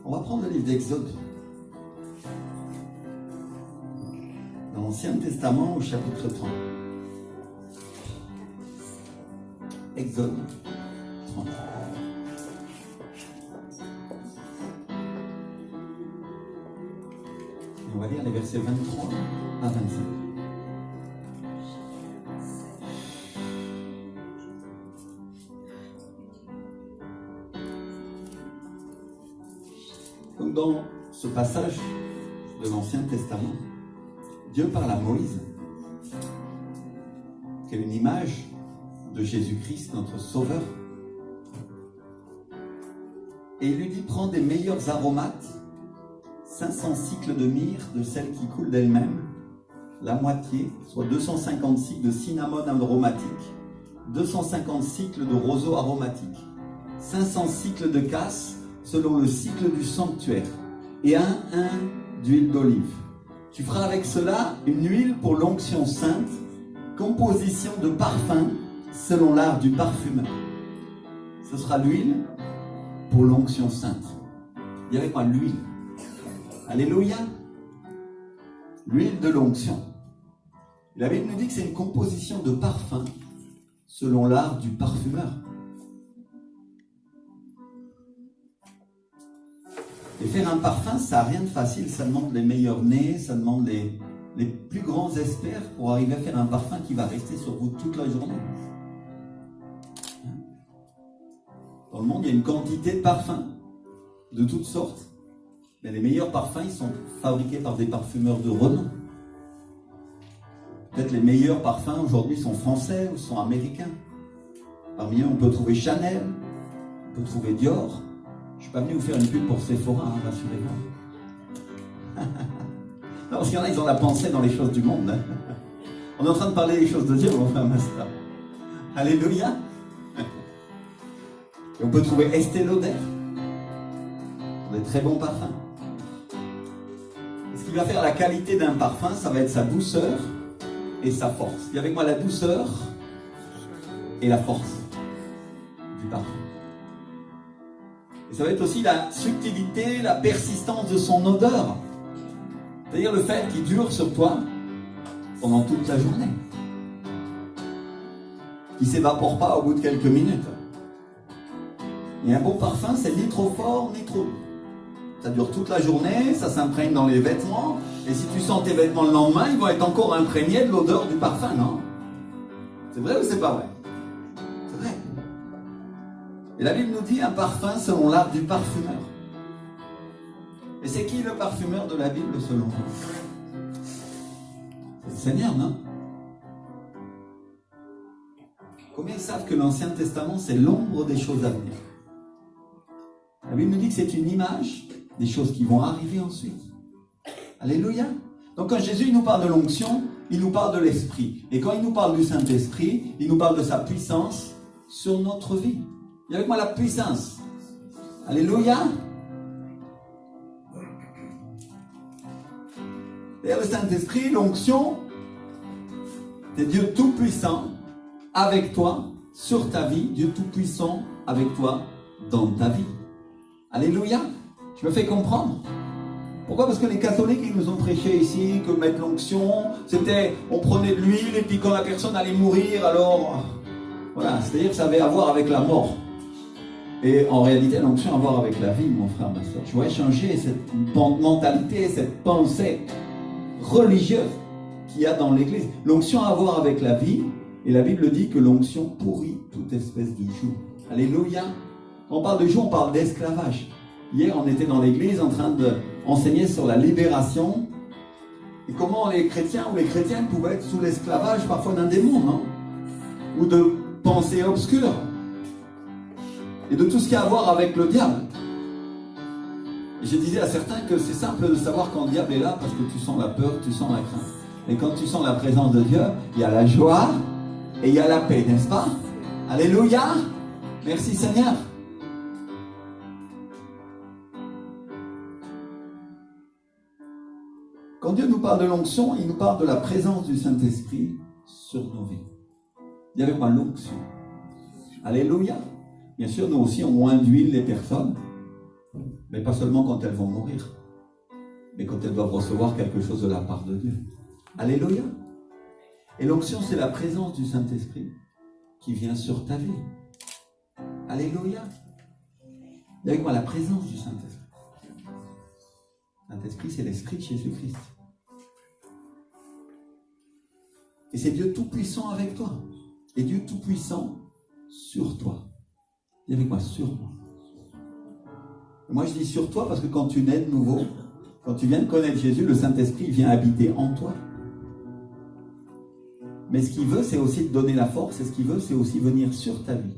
On va prendre le livre d'Exode. Dans l'Ancien Testament au chapitre 30. Exode 30. On va lire les versets 23 à 25. Donc dans ce passage de l'Ancien Testament, Dieu parle à Moïse, qui est une image de Jésus-Christ, notre Sauveur. Et il lui dit, prends des meilleurs aromates, 500 cycles de myrrhe, de celle qui coule d'elle-même, la moitié, soit 250 cycles de cinnamome aromatique, 250 cycles de roseau aromatique, 500 cycles de cassis, selon le cycle du sanctuaire, et un d'huile d'olive. Tu feras avec cela une huile pour l'onction sainte, composition de parfum, selon l'art du parfumeur. Ce sera l'huile pour l'onction sainte. Dis avec moi, l'huile. Alléluia. L'huile de l'onction. La Bible nous dit que c'est une composition de parfum, selon l'art du parfumeur. Et faire un parfum, ça n'a rien de facile, ça demande les meilleurs nez, ça demande les plus grands experts pour arriver à faire un parfum qui va rester sur vous toute la journée. Dans le monde, il y a une quantité de parfums, de toutes sortes, mais les meilleurs parfums, ils sont fabriqués par des parfumeurs de renom. Peut-être les meilleurs parfums aujourd'hui sont français ou sont américains. Parmi eux, on peut trouver Chanel, on peut trouver Dior. Je ne suis pas venu vous faire une pub pour Sephora, hein, rassurez-vous. Non, parce qu'il y en a, ils ont la pensée dans les choses du monde. Hein. On est en train de parler des choses de Dieu, on va faire un master. Alléluia. Et on peut trouver Estée Lauder. Des très bons parfums. Et ce qui va faire la qualité d'un parfum, ça va être sa douceur et sa force. Dis avec moi la douceur et la force du parfum. Et ça va être aussi la subtilité, la persistance de son odeur. C'est-à-dire le fait qu'il dure sur toi pendant toute la journée. Qui ne s'évapore pas au bout de quelques minutes. Et un bon parfum, c'est ni trop fort, ni trop doux. Ça dure toute la journée, ça s'imprègne dans les vêtements. Et si tu sens tes vêtements le lendemain, ils vont être encore imprégnés de l'odeur du parfum, non? C'est vrai ou c'est pas vrai? C'est vrai. Et la Bible nous dit un parfum selon l'art du parfumeur. Et c'est qui le parfumeur de la Bible selon vous? C'est le Seigneur, non? Combien savent que l'Ancien Testament, c'est l'ombre des choses à venir? La Bible nous dit que c'est une image des choses qui vont arriver ensuite. Alléluia. Donc quand Jésus nous parle de l'onction, il nous parle de l'Esprit. Et quand il nous parle du Saint-Esprit, il nous parle de sa puissance sur notre vie. Dis avec moi la puissance. Alléluia. Et le Saint-Esprit, l'onction, c'est Dieu Tout-Puissant avec toi, sur ta vie, Dieu Tout-Puissant avec toi, dans ta vie. Alléluia. Tu me fais comprendre? Pourquoi? Parce que les catholiques, ils nous ont prêché ici que mettre l'onction, c'était, on prenait de l'huile et puis quand la personne allait mourir, alors, voilà, c'est-à-dire que ça avait à voir avec la mort. Et en réalité, l'onction a à voir avec la vie, mon frère, ma soeur. Tu vois, changer cette mentalité, cette pensée religieuse qu'il y a dans l'église. L'onction a à voir avec la vie, et la Bible dit que l'onction pourrit toute espèce de joug. Alléluia. Quand on parle de joug, on parle d'esclavage. Hier, on était dans l'église en train d'enseigner sur la libération et comment les chrétiens ou les chrétiennes pouvaient être sous l'esclavage parfois d'un démon, non? Ou de pensées obscures et de tout ce qui a à voir avec le diable. Et je disais à certains que c'est simple de savoir quand le diable est là parce que tu sens la peur, tu sens la crainte. Et quand tu sens la présence de Dieu, il y a la joie et il y a la paix, n'est-ce pas? Alléluia! Merci Seigneur! Quand Dieu nous parle de l'onction, il nous parle de la présence du Saint-Esprit sur nos vies. Dis avec moi l'onction. Alléluia. Bien sûr, nous aussi, on moins d'huile les personnes. Mais pas seulement quand elles vont mourir, mais quand elles doivent recevoir quelque chose de la part de Dieu. Alléluia. Et l'onction, c'est la présence du Saint-Esprit qui vient sur ta vie. Alléluia. Et avec moi, la présence du Saint-Esprit. Saint-Esprit, c'est l'Esprit de Jésus-Christ. Et c'est Dieu Tout-Puissant avec toi. Et Dieu Tout-Puissant sur toi. Dis avec moi, sur moi. Et moi, je dis sur toi parce que quand tu nais de nouveau, quand tu viens de connaître Jésus, le Saint-Esprit vient habiter en toi. Mais ce qu'il veut, c'est aussi te donner la force. Et ce qu'il veut, c'est aussi venir sur ta vie.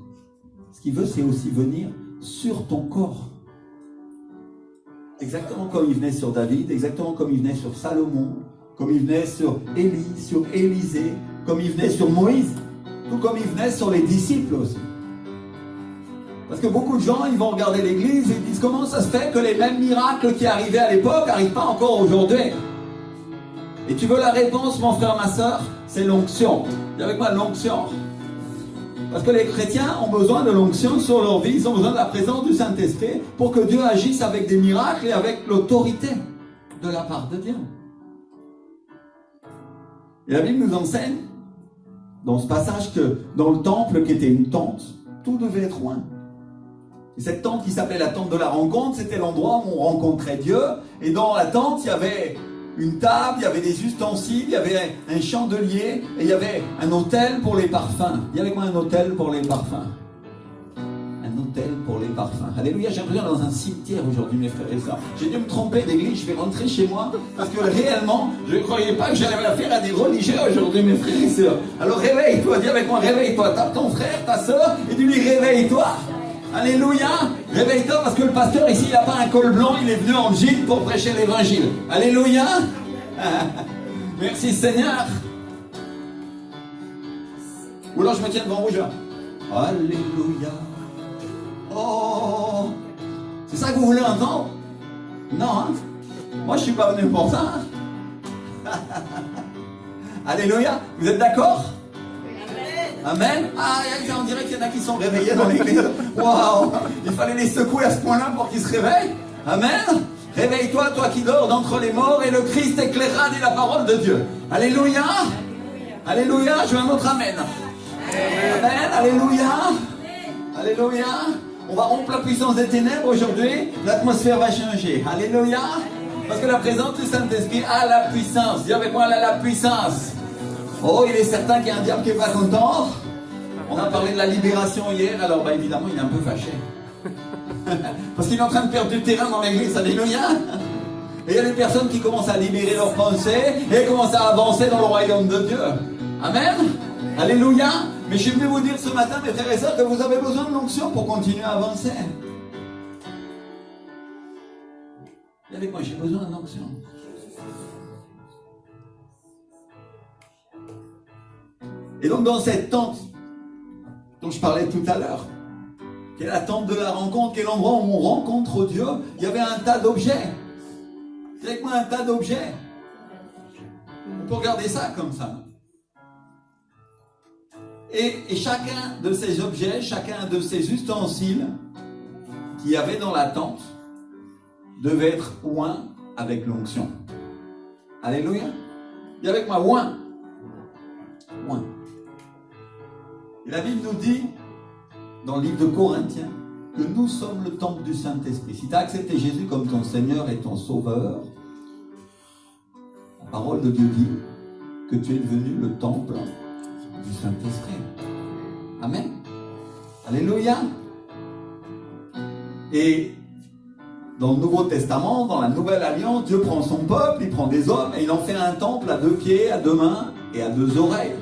Ce qu'il veut, c'est aussi venir sur ton corps. Exactement comme il venait sur David, exactement comme il venait sur Salomon, comme il venait sur Élie, sur Élisée, comme il venait sur Moïse, tout comme il venait sur les disciples aussi. Parce que beaucoup de gens, ils vont regarder l'église et ils disent comment ça se fait que les mêmes miracles qui arrivaient à l'époque n'arrivent pas encore aujourd'hui. Et tu veux la réponse, mon frère, ma soeur? C'est l'onction. Dis avec moi, l'onction. Parce que les chrétiens ont besoin de l'onction sur leur vie, ils ont besoin de la présence du Saint-Esprit pour que Dieu agisse avec des miracles et avec l'autorité de la part de Dieu. Et la Bible nous enseigne, dans ce passage, que dans le temple qui était une tente, tout devait être loin. Et cette tente qui s'appelait la tente de la rencontre, c'était l'endroit où on rencontrait Dieu. Et dans la tente, il y avait une table, il y avait des ustensiles, il y avait un chandelier, et il y avait un autel pour les parfums. Il y avait quoi, un autel pour les parfums? Un autel pour les parfums. Alléluia, j'ai l'impression dans un cimetière aujourd'hui, mes frères et sœurs. J'ai dû me tromper d'église, je vais rentrer chez moi, parce que réellement, je ne croyais pas que j'allais affaire à des religieux aujourd'hui, mes frères et sœurs. Alors réveille-toi, dis avec moi, réveille-toi, tape ton frère, ta sœur, et dis-lui, réveille-toi. Alléluia, réveille-toi parce que le pasteur ici, il n'a pas un col blanc, il est venu en jean pour prêcher l'évangile. Alléluia. Merci Seigneur. Ou alors je me tiens devant vous, Alléluia. Oh, c'est ça que vous voulez entendre? Non, hein? Moi je suis pas venu pour ça. Alléluia, vous êtes d'accord? Amen. Ah, on dirait qu'il y en a qui sont réveillés dans l'église. Waouh, il fallait les secouer à ce point-là pour qu'ils se réveillent. Amen. Réveille-toi, toi qui dors d'entre les morts, et le Christ éclairera, dit la parole de Dieu. Alléluia. Alléluia. Je veux un autre amen. Amen. Alléluia. Alléluia. On va rompre la puissance des ténèbres aujourd'hui. L'atmosphère va changer. Alléluia. Parce que la présence du Saint-Esprit a la puissance. Dis avec moi, elle a la puissance. Oh, il est certain qu'il y a un diable qui n'est pas content. On a parlé de la libération hier, alors évidemment il est un peu fâché. Parce qu'il est en train de perdre du terrain dans l'église, alléluia. Et il y a des personnes qui commencent à libérer leurs pensées et commencent à avancer dans le royaume de Dieu. Amen. Alléluia. Mais je suis venu vous dire ce matin, mes frères et sœurs, que vous avez besoin de l'onction pour continuer à avancer. Et avec moi, j'ai besoin de l'onction. Et donc dans cette tente dont je parlais tout à l'heure, qui est la tente de la rencontre, qui est l'endroit où on rencontre Dieu, il y avait un tas d'objets. C'est avec moi un tas d'objets. On peut regarder ça comme ça. Et chacun de ces objets, chacun de ces ustensiles qu'il y avait dans la tente devait être oint avec l'onction. Alléluia. Dis avec moi, oint. Oint. Et la Bible nous dit, dans le livre de Corinthiens, que nous sommes le temple du Saint-Esprit. Si tu as accepté Jésus comme ton Seigneur et ton Sauveur, la parole de Dieu dit que tu es devenu le temple du Saint-Esprit. Amen. Alléluia. Et dans le Nouveau Testament, dans la Nouvelle Alliance, Dieu prend son peuple, il prend des hommes et il en fait un temple à 2 pieds, à 2 mains et à 2 oreilles.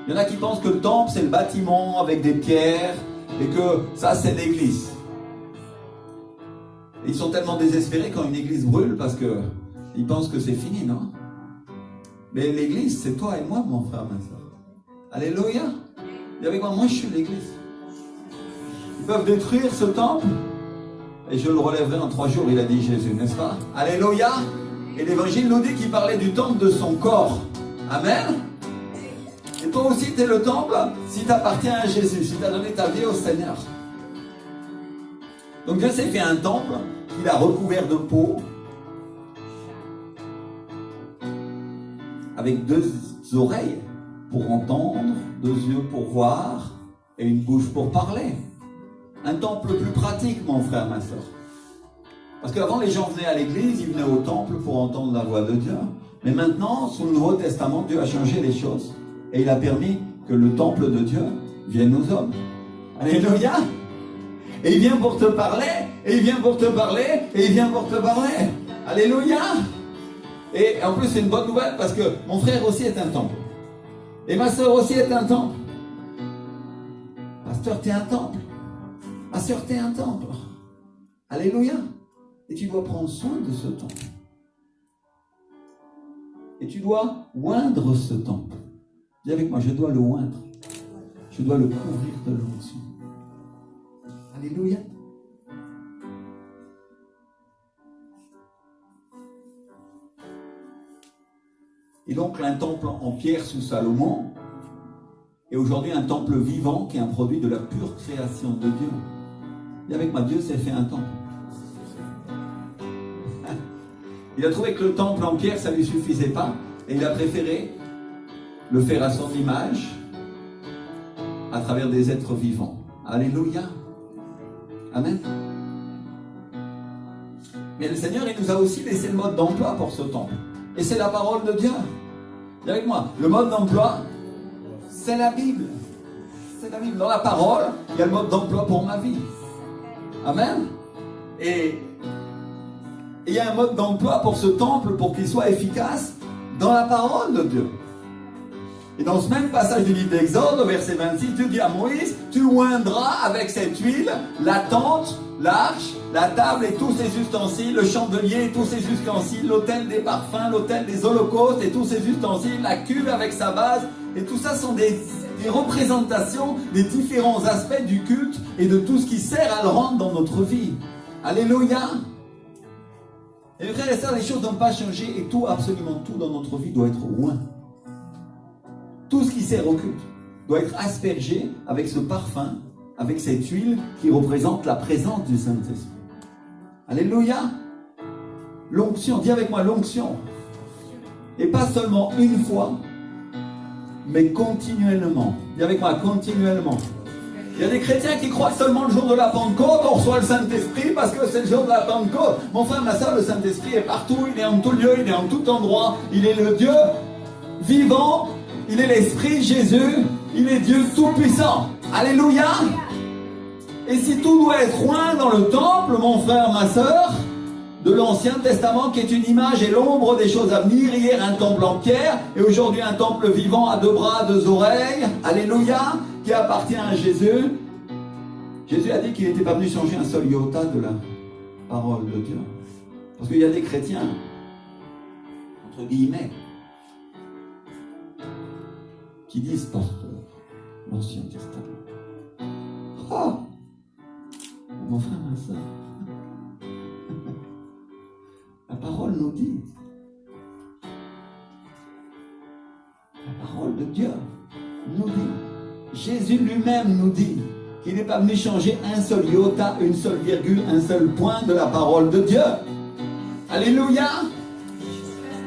Il y en a qui pensent que le temple, c'est le bâtiment avec des pierres et que ça, c'est l'église. Et ils sont tellement désespérés quand une église brûle parce qu'ils pensent que c'est fini, non? Mais l'église, c'est toi et moi, mon frère, ma soeur. Alléluia. Et avec moi, je suis l'église. Ils peuvent détruire ce temple et je le relèverai en 3 jours, il a dit Jésus, n'est-ce pas? Alléluia. Et l'évangile nous dit qu'il parlait du temple de son corps. Amen. Et toi aussi, tu es le temple si tu appartiens à Jésus, si tu as donné ta vie au Seigneur. Donc Dieu s'est fait un temple qu'il a recouvert de peau, avec 2 oreilles pour entendre, 2 yeux pour voir et une bouche pour parler. Un temple plus pratique, mon frère, ma soeur. Parce qu'avant, les gens venaient à l'église, ils venaient au temple pour entendre la voix de Dieu. Mais maintenant, sous le Nouveau Testament, Dieu a changé les choses. Et il a permis que le temple de Dieu vienne aux hommes. Alléluia! Et il vient pour te parler, et il vient pour te parler, et il vient pour te parler. Alléluia! Et en plus, c'est une bonne nouvelle parce que mon frère aussi est un temple. Et ma soeur aussi est un temple. Pasteur, t'es un temple. Ma soeur, t'es un temple. Alléluia! Et tu dois prendre soin de ce temple. Et tu dois oindre ce temple. Dis avec moi, je dois le oindre. Je dois le couvrir de l'onction. Alléluia. Et donc un temple en pierre sous Salomon est aujourd'hui un temple vivant qui est un produit de la pure création de Dieu. Et avec moi, Dieu s'est fait un temple. Il a trouvé que le temple en pierre, ça ne lui suffisait pas. Et il a préféré le faire à son image, à travers des êtres vivants. Alléluia. Amen. Mais le Seigneur, il nous a aussi laissé le mode d'emploi pour ce temple. Et c'est la parole de Dieu. Dis avec moi, le mode d'emploi, c'est la Bible. C'est la Bible. Dans la parole, il y a le mode d'emploi pour ma vie. Amen. Et il y a un mode d'emploi pour ce temple, pour qu'il soit efficace dans la parole de Dieu. Et dans ce même passage du livre d'Exode, au verset 26, Dieu dit à Moïse, tu oindras avec cette huile la tente, l'arche, la table et tous ses ustensiles, le chandelier et tous ses ustensiles, l'autel des parfums, l'autel des holocaustes et tous ses ustensiles, la cuve avec sa base. Et tout ça sont des représentations des différents aspects du culte et de tout ce qui sert à le rendre dans notre vie. Alléluia. Et mes frères et sœurs, les choses n'ont pas changé et tout, absolument tout dans notre vie doit être oint. Tout ce qui sert au culte doit être aspergé avec ce parfum, avec cette huile qui représente la présence du Saint-Esprit. Alléluia. L'onction, dis avec moi l'onction. Et pas seulement une fois, mais continuellement. Dis avec moi continuellement. Il y a des chrétiens qui croient que seulement le jour de la Pentecôte, on reçoit le Saint-Esprit parce que c'est le jour de la Pentecôte. Mon frère, ma soeur, le Saint-Esprit est partout, il est en tout lieu, il est en tout endroit. Il est le Dieu vivant, il est l'Esprit Jésus, il est Dieu tout-puissant. Alléluia. Et si tout doit être oint dans le temple, mon frère, ma soeur, de l'Ancien Testament qui est une image et l'ombre des choses à venir, hier un temple en pierre et aujourd'hui un temple vivant à 2 bras, 2 oreilles, alléluia, qui appartient à Jésus. Jésus a dit qu'il n'était pas venu changer un seul iota de la parole de Dieu. Parce qu'il y a des chrétiens, entre guillemets, qui disent porte l'Ancien Testament. Oh, mon frère, ma soeur, la parole nous dit, la parole de Dieu nous dit, Jésus lui-même nous dit qu'il n'est pas venu changer un seul iota, une seule virgule, un seul point de la parole de Dieu. Alléluia.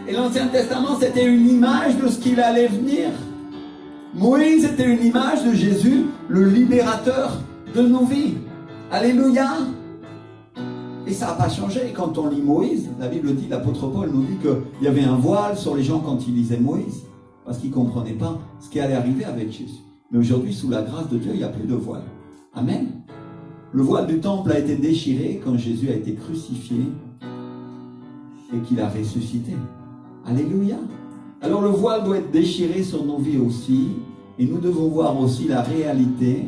Et l'Ancien Testament, c'était une image de ce qu'il allait venir. Moïse était une image de Jésus, le libérateur de nos vies. Alléluia. Et ça n'a pas changé. Quand on lit Moïse, la Bible dit, l'apôtre Paul nous dit qu'il y avait un voile sur les gens quand ils lisaient Moïse, parce qu'ils ne comprenaient pas ce qui allait arriver avec Jésus. Mais aujourd'hui, sous la grâce de Dieu, il n'y a plus de voile. Amen. Le voile du temple a été déchiré quand Jésus a été crucifié et qu'il a ressuscité. Alléluia. Alors le voile doit être déchiré sur nos vies aussi, et nous devons voir aussi la réalité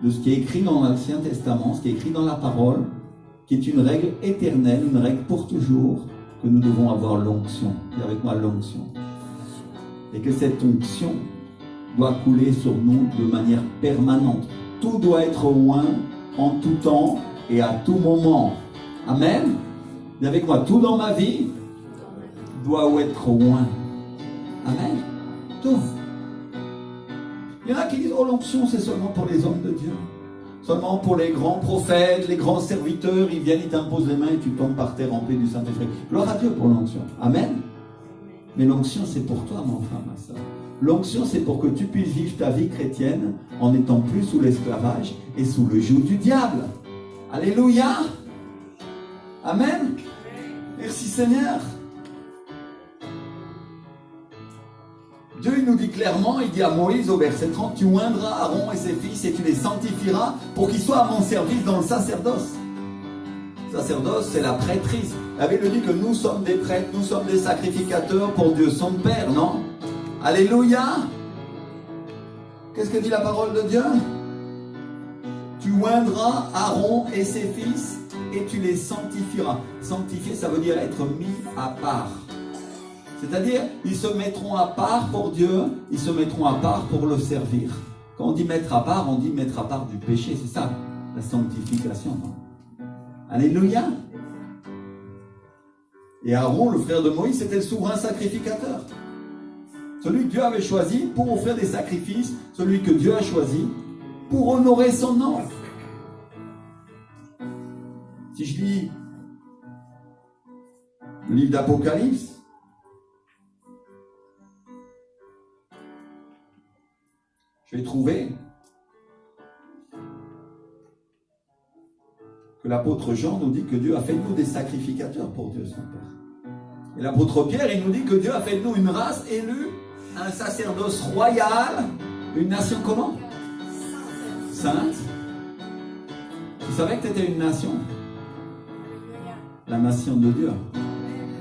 de ce qui est écrit dans l'Ancien Testament, ce qui est écrit dans la parole, qui est une règle éternelle, une règle pour toujours, que nous devons avoir l'onction. Dis avec moi l'onction. Et que cette onction doit couler sur nous de manière permanente. Tout doit être oint en tout temps et à tout moment. Amen. Dis avec moi, tout dans ma vie doit être oint. Amen. Tout. Il y en a qui disent, oh l'onction c'est seulement pour les hommes de Dieu. Seulement pour les grands prophètes, les grands serviteurs, ils viennent, ils t'imposent les mains et tu tombes par terre rempli du Saint-Esprit. Gloire à Dieu pour l'onction. Amen. Mais l'onction, c'est pour toi, mon frère, ma soeur. L'onction, c'est pour que tu puisses vivre ta vie chrétienne en n'étant plus sous l'esclavage et sous le joug du diable. Alléluia. Amen. Merci Seigneur. Dieu il nous dit clairement, il dit à Moïse au verset 30, tu oindras Aaron et ses fils et tu les sanctifieras pour qu'ils soient à mon service dans le sacerdoce. Le sacerdoce, c'est la prêtrise. La Bible dit que nous sommes des prêtres, nous sommes des sacrificateurs pour Dieu son Père, non? Alléluia. Qu'est-ce que dit la parole de Dieu? Tu oindras Aaron et ses fils et tu les sanctifieras. Sanctifier, ça veut dire être mis à part. C'est-à-dire, ils se mettront à part pour Dieu, ils se mettront à part pour le servir. Quand on dit mettre à part, on dit mettre à part du péché, c'est ça, la sanctification. Non? Alléluia. Et Aaron, le frère de Moïse, c'était le souverain sacrificateur. Celui que Dieu avait choisi pour offrir des sacrifices, celui que Dieu a choisi pour honorer son nom. Si je lis le livre d'Apocalypse, je vais trouver que l'apôtre Jean nous dit que Dieu a fait de nous des sacrificateurs pour Dieu son Père. Et l'apôtre Pierre, il nous dit que Dieu a fait de nous une race élue, un sacerdoce royal, une nation comment? Sainte. Tu savais que tu étais une nation? La nation de Dieu.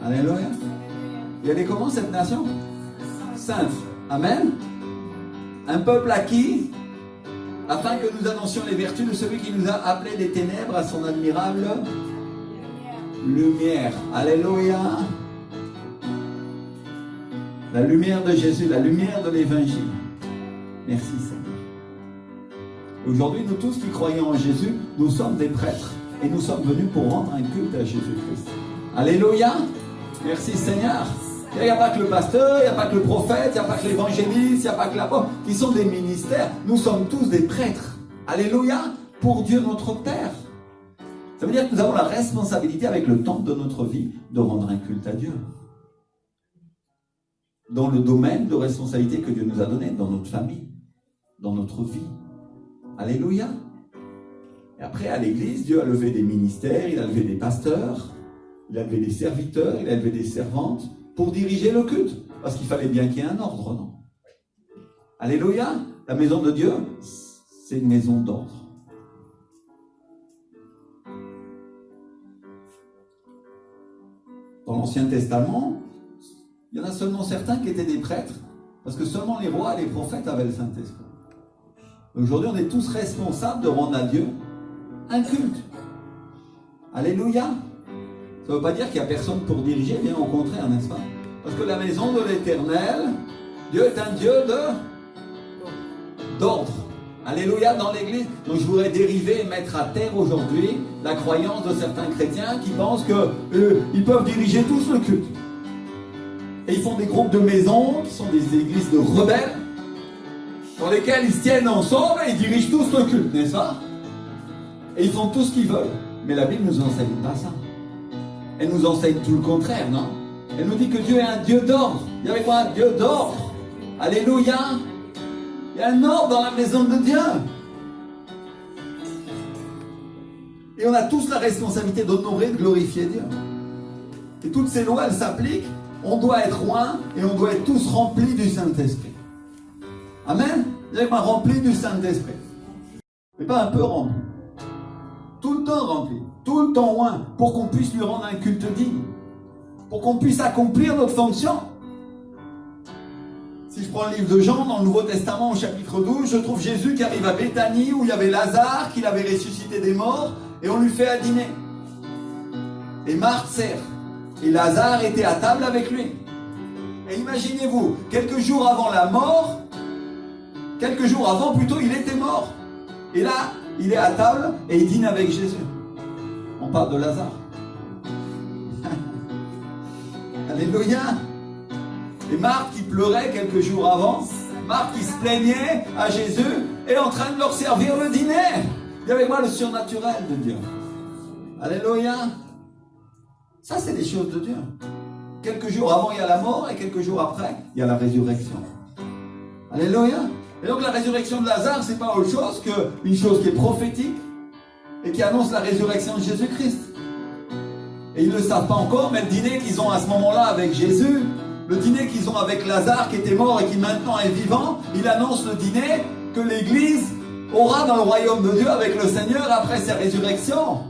Alléluia. Et elle est comment cette nation? Sainte. Amen. Un peuple acquis, afin que nous annoncions les vertus de celui qui nous a appelés des ténèbres à son admirable lumière. Alléluia. La lumière de Jésus, la lumière de l'évangile. Merci Seigneur. Aujourd'hui, nous tous qui croyons en Jésus, nous sommes des prêtres et nous sommes venus pour rendre un culte à Jésus-Christ. Alléluia. Merci Seigneur. Il n'y a pas que le pasteur, il n'y a pas que le prophète, il n'y a pas que l'évangéliste, il n'y a pas que l'apôtre, qui sont des ministères. Nous sommes tous des prêtres. Alléluia. Pour Dieu notre Père. Ça veut dire que nous avons la responsabilité avec le temps de notre vie de rendre un culte à Dieu. Dans le domaine de responsabilité que Dieu nous a donné, dans notre famille, dans notre vie. Alléluia. Et après, à l'église, Dieu a levé des ministères, il a levé des pasteurs, il a levé des serviteurs, il a levé des servantes pour diriger le culte. Parce qu'il fallait bien qu'il y ait un ordre, non? Alléluia. La maison de Dieu, c'est une maison d'ordre. Dans l'Ancien Testament, il y en a seulement certains qui étaient des prêtres, parce que seulement les rois et les prophètes avaient le Saint-Esprit. Aujourd'hui, on est tous responsables de rendre à Dieu un culte. Alléluia. Ça ne veut pas dire qu'il n'y a personne pour diriger, bien au contraire, n'est-ce pas? Parce que la maison de l'Éternel, Dieu est un Dieu d'ordre. Alléluia dans l'Église. Donc je voudrais dériver et mettre à terre aujourd'hui la croyance de certains chrétiens qui pensent qu'ils peuvent diriger tous le culte. Et ils font des groupes de maisons qui sont des églises de rebelles dans lesquelles ils se tiennent ensemble et ils dirigent tous le culte, n'est-ce pas? Et ils font tout ce qu'ils veulent. Mais la Bible ne nous enseigne pas ça. Elle nous enseigne tout le contraire, non? Elle nous dit que Dieu est un Dieu d'ordre. Il y avait quoi? Un Dieu d'ordre. Alléluia. Il y a un ordre dans la maison de Dieu. Et on a tous la responsabilité d'honorer, de glorifier Dieu. Et toutes ces lois, elles s'appliquent. On doit être loin et on doit être tous remplis du Saint-Esprit. Amen. Vous avez pas rempli du Saint-Esprit. Mais pas un peu rempli. Tout le temps rempli. Tout le temps loin. Pour qu'on puisse lui rendre un culte digne. Pour qu'on puisse accomplir notre fonction. Si je prends le livre de Jean, dans le Nouveau Testament, au chapitre 12, je trouve Jésus qui arrive à Béthanie, où il y avait Lazare, qu'il avait ressuscité des morts, et on lui fait à dîner. Et Marthe sert. Et Lazare était à table avec lui. Et imaginez-vous, quelques jours avant la mort, quelques jours avant plutôt, il était mort. Et là, il est à table et il dîne avec Jésus. On parle de Lazare. Alléluia. Et Marthe qui pleurait quelques jours avant, Marthe qui se plaignait à Jésus est en train de leur servir le dîner. Dis avec moi le surnaturel de Dieu. Alléluia. Ça, c'est des choses de Dieu. Quelques jours avant, il y a la mort, et quelques jours après, il y a la résurrection. Alléluia. Et donc la résurrection de Lazare, c'est pas autre chose qu'une chose qui est prophétique et qui annonce la résurrection de Jésus-Christ. Et ils ne le savent pas encore, mais le dîner qu'ils ont à ce moment-là avec Jésus, le dîner qu'ils ont avec Lazare qui était mort et qui maintenant est vivant, il annonce le dîner que l'Église aura dans le royaume de Dieu avec le Seigneur après sa résurrection.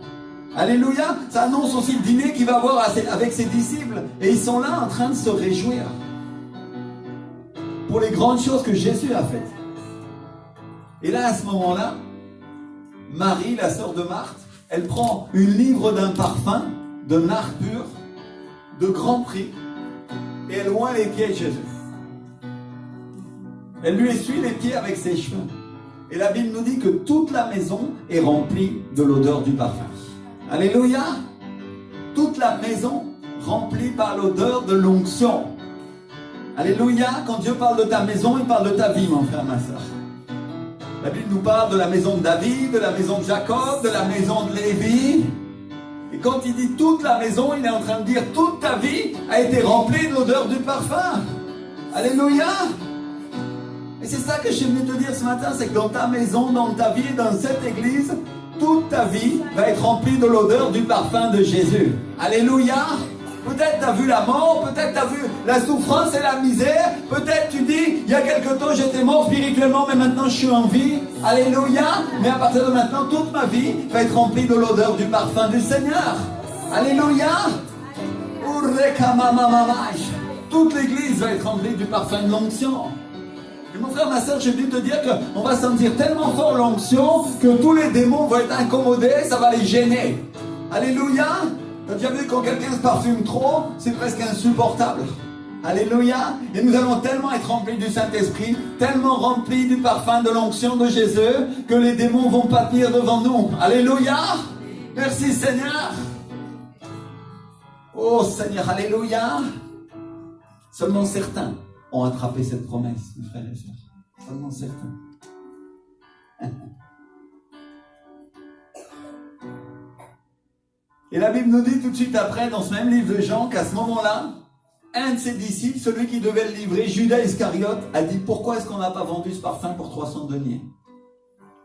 Alléluia. Ça annonce aussi le dîner qu'il va avoir avec ses disciples. Et ils sont là en train de se réjouir pour les grandes choses que Jésus a faites. Et là, à ce moment-là, Marie, la sœur de Marthe, elle prend une livre d'un parfum, de nard pur, de grand prix, et elle oint les pieds de Jésus. Elle lui essuie les pieds avec ses cheveux. Et la Bible nous dit que toute la maison est remplie de l'odeur du parfum. Alléluia. Toute la maison remplie par l'odeur de l'onction. Alléluia. Quand Dieu parle de ta maison, il parle de ta vie, mon frère, ma soeur. La Bible nous parle de la maison de David, de la maison de Jacob, de la maison de Lévi. Et quand il dit toute la maison, il est en train de dire toute ta vie a été remplie de l'odeur du parfum. Alléluia. Et c'est ça que je suis venu te dire ce matin, c'est que dans ta maison, dans ta vie, dans cette église, toute ta vie va être remplie de l'odeur du parfum de Jésus. Alléluia. Peut-être tu as vu la mort, peut-être tu as vu la souffrance et la misère, peut-être tu dis, il y a quelque temps j'étais mort spirituellement, mais maintenant je suis en vie. Alléluia. Mais à partir de maintenant, toute ma vie va être remplie de l'odeur du parfum du Seigneur. Alléluia. Toute l'église va être remplie du parfum de l'onction. Et mon frère, ma soeur, j'ai dû te dire qu'on va sentir tellement fort l'onction que tous les démons vont être incommodés, ça va les gêner. Alléluia. T'as déjà vu quand quelqu'un se parfume trop, c'est presque insupportable. Alléluia. Et nous allons tellement être remplis du Saint-Esprit, tellement remplis du parfum de l'onction de Jésus, que les démons vont pas tenir devant nous. Alléluia. Merci Seigneur. Oh Seigneur, alléluia. Seulement certains ont attrapé cette promesse, mes frères et sœurs. Seulement certains. Et la Bible nous dit tout de suite après, dans ce même livre de Jean, qu'à ce moment-là, un de ses disciples, celui qui devait le livrer, Judas Iscariote, a dit « Pourquoi est-ce qu'on n'a pas vendu ce parfum pour 300 deniers ?»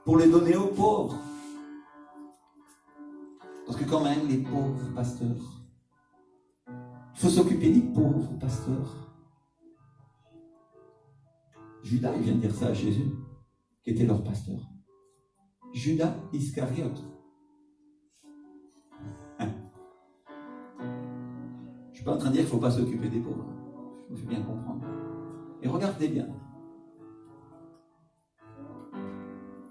Pour les donner aux pauvres. Parce que quand même, les pauvres pasteurs, il faut s'occuper des pauvres pasteurs. Judas, il vient de dire ça à Jésus, qui était leur pasteur. Judas Iscariote. Je ne suis pas en train de dire qu'il ne faut pas s'occuper des pauvres. Il faut bien comprendre. Et regardez bien.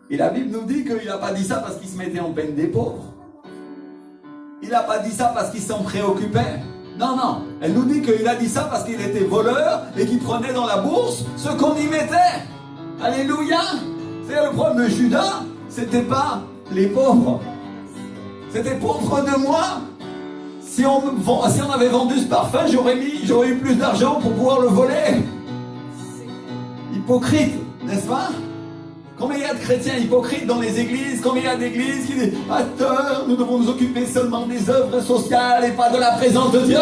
Et la Bible nous dit qu'il n'a pas dit ça parce qu'il se mettait en peine des pauvres. Il n'a pas dit ça parce qu'il s'en préoccupait. Non, non. Elle nous dit qu'il a dit ça parce qu'il était voleur et qu'il prenait dans la bourse ce qu'on y mettait. Alléluia. C'est-à-dire le problème de Judas, c'était pas les pauvres. C'était pauvre de moi. Si on avait vendu ce parfum, j'aurais eu plus d'argent pour pouvoir le voler. Hypocrite, n'est-ce pas? Combien il y a de chrétiens hypocrites dans les églises? Combien il y a d'églises qui disent « Pasteur, nous devons nous occuper seulement des œuvres sociales et pas de la présence de Dieu »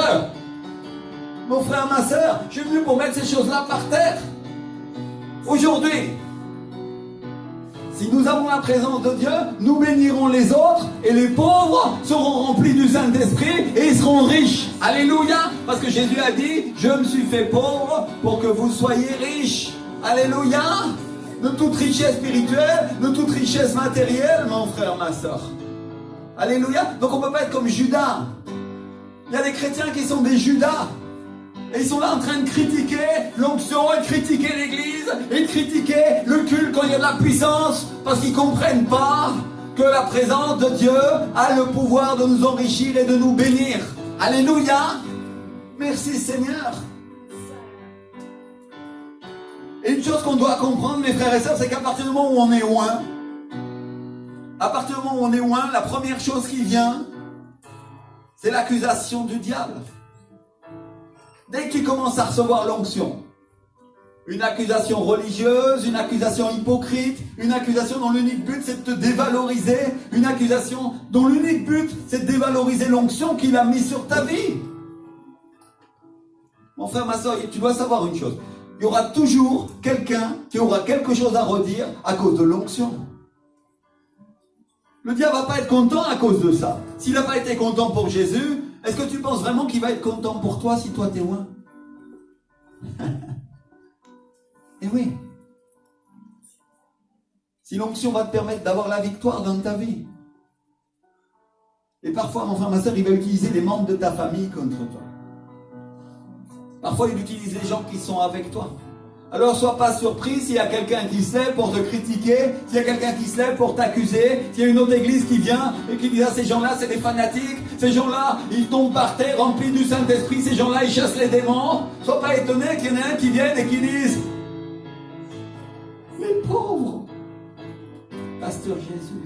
Mon frère, ma soeur, je suis venu pour mettre ces choses-là par terre. Aujourd'hui, si nous avons la présence de Dieu, nous bénirons les autres et les pauvres seront remplis du Saint-Esprit et ils seront riches. Alléluia. Parce que Jésus a dit, je me suis fait pauvre pour que vous soyez riches. Alléluia. De toute richesse spirituelle, de toute richesse matérielle, mon frère, ma soeur. Alléluia. Donc on ne peut pas être comme Judas. Il y a des chrétiens qui sont des Judas. Et ils sont là en train de critiquer l'onction, et critiquer l'église, et critiquer le culte quand il y a de la puissance, parce qu'ils ne comprennent pas que la présence de Dieu a le pouvoir de nous enrichir et de nous bénir. Alléluia. Merci Seigneur. Et une chose qu'on doit comprendre, mes frères et sœurs, c'est qu'à partir du moment où on est loin, la première chose qui vient, c'est l'accusation du diable. Dès qu'il commence à recevoir l'onction, Une accusation religieuse, une accusation hypocrite, une accusation dont l'unique but c'est de te dévaloriser, une accusation dont l'unique but c'est de dévaloriser l'onction qu'il a mise sur ta vie. Mon frère, ma soeur, tu dois savoir une chose. Il y aura toujours quelqu'un qui aura quelque chose à redire à cause de l'onction. Le diable va pas être content à cause de ça. S'il n'a pas été content pour Jésus, est-ce que tu penses vraiment qu'il va être content pour toi si toi t'es loin? Eh oui. Si l'onction va te permettre d'avoir la victoire dans ta vie. Et parfois, mon frère, ma soeur, il va utiliser les membres de ta famille contre toi. Parfois, il utilise les gens qui sont avec toi. Alors, sois pas surpris s'il y a quelqu'un qui se lève pour te critiquer, s'il y a quelqu'un qui se lève pour t'accuser, s'il y a une autre église qui vient et qui dit « Ah, ces gens-là, c'est des fanatiques, ces gens-là, ils tombent par terre remplis du Saint-Esprit, ces gens-là, ils chassent les démons. » Sois pas étonné qu'il y en ait un qui vienne et qui dise « Les pauvres, Pasteur Jésus,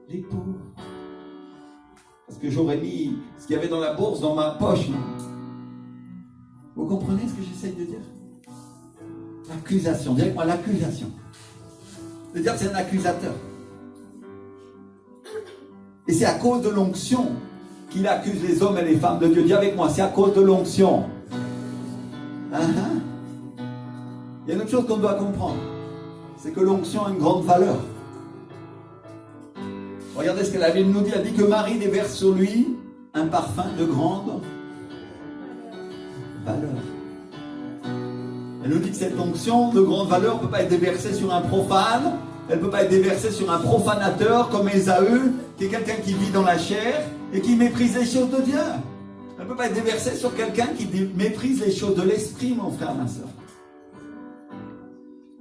les pauvres. » Parce que j'aurais mis ce qu'il y avait dans la bourse dans ma poche, non? Vous comprenez ce que j'essaye de dire? L'accusation, dis avec moi l'accusation. Le diable, c'est un accusateur. Et c'est à cause de l'onction qu'il accuse les hommes et les femmes de Dieu. Dis avec moi, c'est à cause de l'onction. Il y a une autre chose qu'on doit comprendre. C'est que l'onction a une grande valeur. Regardez ce que la Bible nous dit. Elle dit que Marie déverse sur lui un parfum de grande valeur. Elle nous dit que cette onction de grande valeur ne peut pas être déversée sur un profane, elle ne peut pas être déversée sur un profanateur comme Ésaü, qui est quelqu'un qui vit dans la chair et qui méprise les choses de Dieu. Elle ne peut pas être déversée sur quelqu'un qui méprise les choses de l'esprit, mon frère, ma soeur.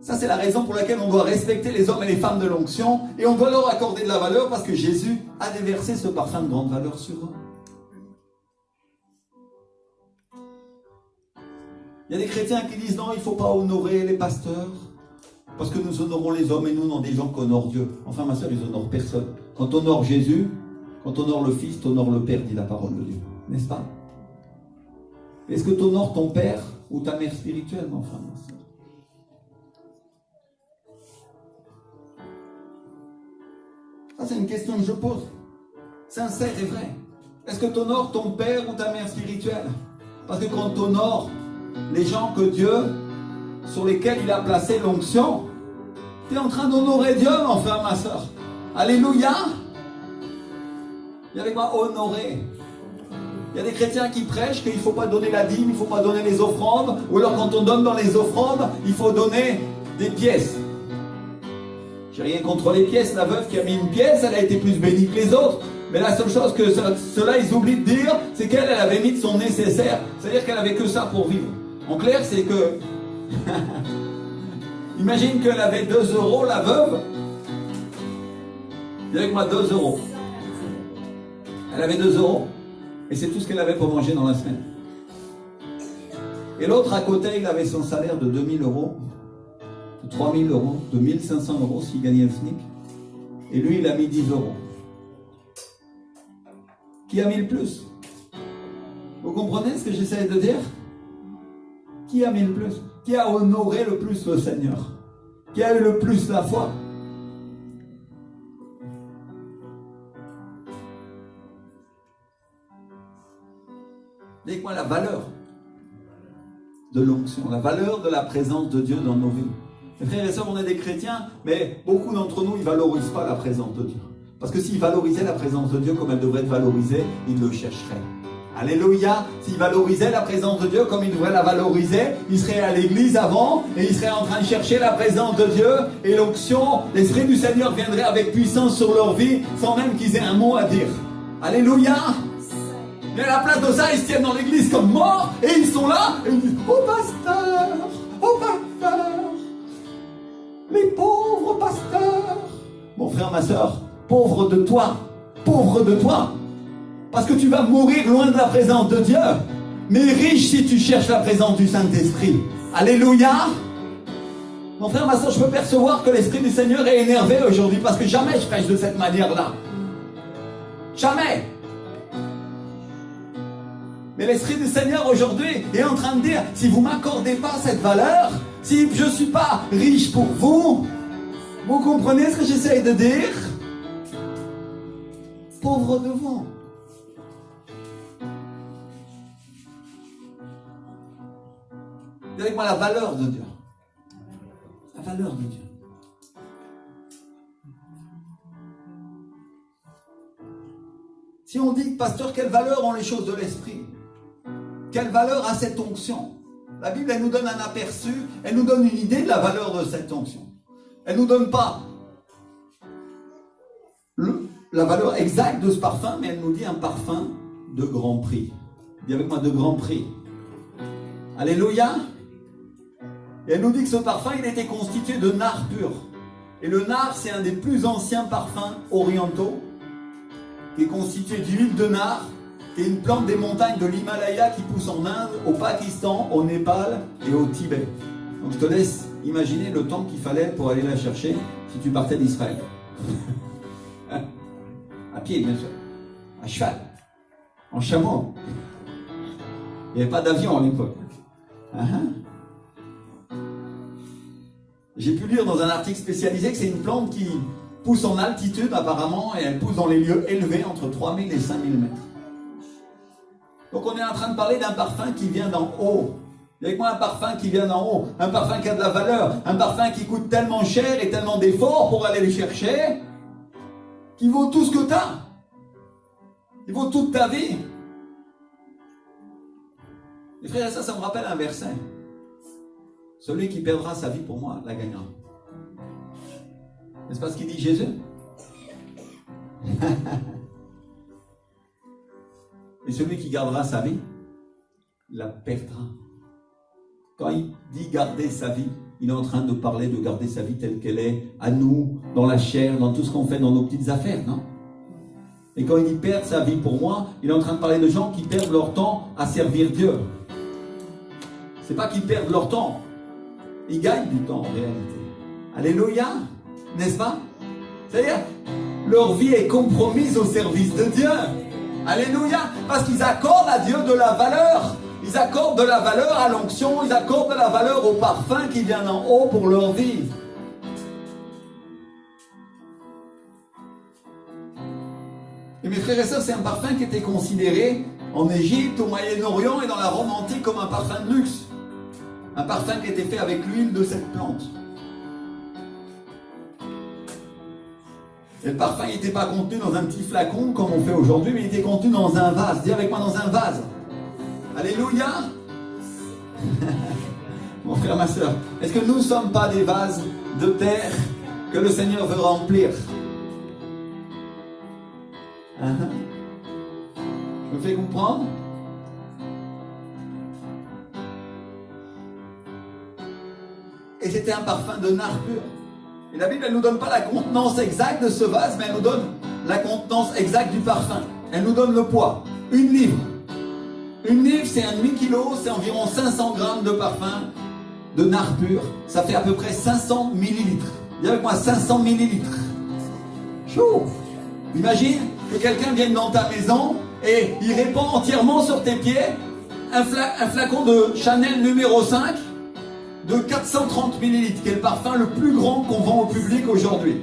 Ça, c'est la raison pour laquelle on doit respecter les hommes et les femmes de l'onction et on doit leur accorder de la valeur parce que Jésus a déversé ce parfum de grande valeur sur eux. Il y a des chrétiens qui disent non, il ne faut pas honorer les pasteurs parce que nous honorons les hommes et nous, non, des gens qui honorent Dieu. Enfin, ma soeur, ils honorent personne. Quand on honore Jésus, quand on honore le Fils, tu honores le Père, dit la parole de Dieu. N'est-ce pas? Est-ce que tu honores ton Père ou ta mère spirituelle, mon frère, ma soeur? Ça, c'est une question que je pose. Sincère et vrai. Est-ce que tu honores ton Père ou ta mère spirituelle? Parce que quand tu honores les gens que Dieu, sur lesquels il a placé l'onction, tu es en train d'honorer Dieu, mon frère, ma soeur. Alléluia. Dis avec moi, honorer. Il y a des chrétiens qui prêchent qu'il ne faut pas donner la dîme, il ne faut pas donner les offrandes, ou alors quand on donne dans les offrandes, il faut donner des pièces. J'ai rien contre les pièces, la veuve qui a mis une pièce, elle a été plus bénie que les autres. Mais la seule chose que ceux-là, ils oublient de dire, c'est qu'elle avait mis de son nécessaire. C'est-à-dire qu'elle avait que ça pour vivre. En clair, c'est que... Imagine qu'elle avait 2 €, la veuve. Dis avec moi, 2 €. Elle avait 2 €. Et c'est tout ce qu'elle avait pour manger dans la semaine. Et l'autre à côté, il avait son salaire de 2000 €, de 3000 €, de 1500 € s'il gagnait le SMIC. Et lui, il a mis 10 €. Qui a mis le plus? Vous comprenez ce que j'essaie de dire? Qui a mis le plus? Qui a honoré le plus le Seigneur? Qui a eu le plus la foi? Dites-moi la valeur de l'onction, la valeur de la présence de Dieu dans nos vies. Mes frères et sœurs, on est des chrétiens, mais beaucoup d'entre nous, ils ne valorisent pas la présence de Dieu. Parce que s'ils valorisaient la présence de Dieu comme elle devrait être valorisée, ils le chercheraient. Alléluia. S'ils valorisaient la présence de Dieu comme ils devraient la valoriser, ils seraient à l'église avant et ils seraient en train de chercher la présence de Dieu et l'onction, l'Esprit du Seigneur viendrait avec puissance sur leur vie sans même qu'ils aient un mot à dire. Alléluia. Mais à la place de ça, ils se tiennent dans l'église comme morts et ils sont là et ils disent « Oh pasteur, oh pasteur, les pauvres pasteurs. » Mon frère, ma soeur, pauvre de toi, pauvre de toi. Parce que tu vas mourir loin de la présence de Dieu. Mais riche si tu cherches la présence du Saint-Esprit. Alléluia. Mon frère, ma soeur, je peux percevoir que l'Esprit du Seigneur est énervé aujourd'hui. Parce que jamais je prêche de cette manière-là. Jamais. Mais l'Esprit du Seigneur aujourd'hui est en train de dire, si vous ne m'accordez pas cette valeur, si je ne suis pas riche pour vous, vous comprenez ce que j'essaye de dire? Pauvre de vous. Dis avec moi la valeur de Dieu. La valeur de Dieu. Si on dit, pasteur, quelle valeur ont les choses de l'esprit? Quelle valeur a cette onction? La Bible, elle nous donne un aperçu, elle nous donne une idée de la valeur de cette onction. Elle ne nous donne pas la valeur exacte de ce parfum, mais elle nous dit un parfum de grand prix. Dis avec moi, de grand prix. Alléluia. Et elle nous dit que ce parfum, il était constitué de nard pur. Et le nard, c'est un des plus anciens parfums orientaux, qui est constitué d'huile de nard, qui est une plante des montagnes de l'Himalaya qui pousse en Inde, au Pakistan, au Népal et au Tibet. Donc je te laisse imaginer le temps qu'il fallait pour aller la chercher si tu partais d'Israël. À pied, bien sûr. À cheval. En chameau. Il n'y avait pas d'avion à l'époque. J'ai pu lire dans un article spécialisé que c'est une plante qui pousse en altitude apparemment et elle pousse dans les lieux élevés entre 3000 et 5000 mètres. Donc on est en train de parler d'un parfum qui vient d'en haut. Avec moi, un parfum qui vient d'en haut, un parfum qui a de la valeur, un parfum qui coûte tellement cher et tellement d'efforts pour aller le chercher, qui vaut tout ce que tu as. Il vaut toute ta vie. Les frères et sœurs, ça me rappelle un verset. Celui qui perdra sa vie pour moi la gagnera. N'est-ce pas ce qu'il dit Jésus? Et celui qui gardera sa vie, la perdra. Quand il dit garder sa vie, il est en train de parler de garder sa vie telle qu'elle est, à nous, dans la chair, dans tout ce qu'on fait dans nos petites affaires, non? Et quand il dit perdre sa vie pour moi, il est en train de parler de gens qui perdent leur temps à servir Dieu. C'est pas qu'ils perdent leur temps, ils gagnent du temps en réalité. Alléluia, n'est-ce pas? C'est-à-dire, leur vie est compromise au service de Dieu. Alléluia, parce qu'ils accordent à Dieu de la valeur. Ils accordent de la valeur à l'onction, ils accordent de la valeur au parfum qui vient d'en haut pour leur vie. Et mes frères et sœurs, c'est un parfum qui était considéré en Égypte, au Moyen-Orient et dans la Rome antique comme un parfum de luxe. Un parfum qui était fait avec l'huile de cette plante. Et le parfum n'était pas contenu dans un petit flacon comme on fait aujourd'hui, mais il était contenu dans un vase. Dis avec moi, dans un vase. Alléluia. Mon frère, ma soeur, est-ce que nous ne sommes pas des vases de terre que le Seigneur veut remplir? Je me fais comprendre? Et c'était un parfum de nard pur. Et la Bible, elle ne nous donne pas la contenance exacte de ce vase, mais elle nous donne la contenance exacte du parfum. Elle nous donne le poids. 1 livre. 1 livre, c'est un demi-kilo, c'est environ 500 grammes de parfum de nard pur. Ça fait à peu près 500 millilitres. Dis avec moi, 500 millilitres. Chou! Imagine que quelqu'un vienne dans ta maison et il répand entièrement sur tes pieds un flacon de Chanel numéro 5 de 430 millilitres, qui est le parfum le plus grand qu'on vend au public aujourd'hui.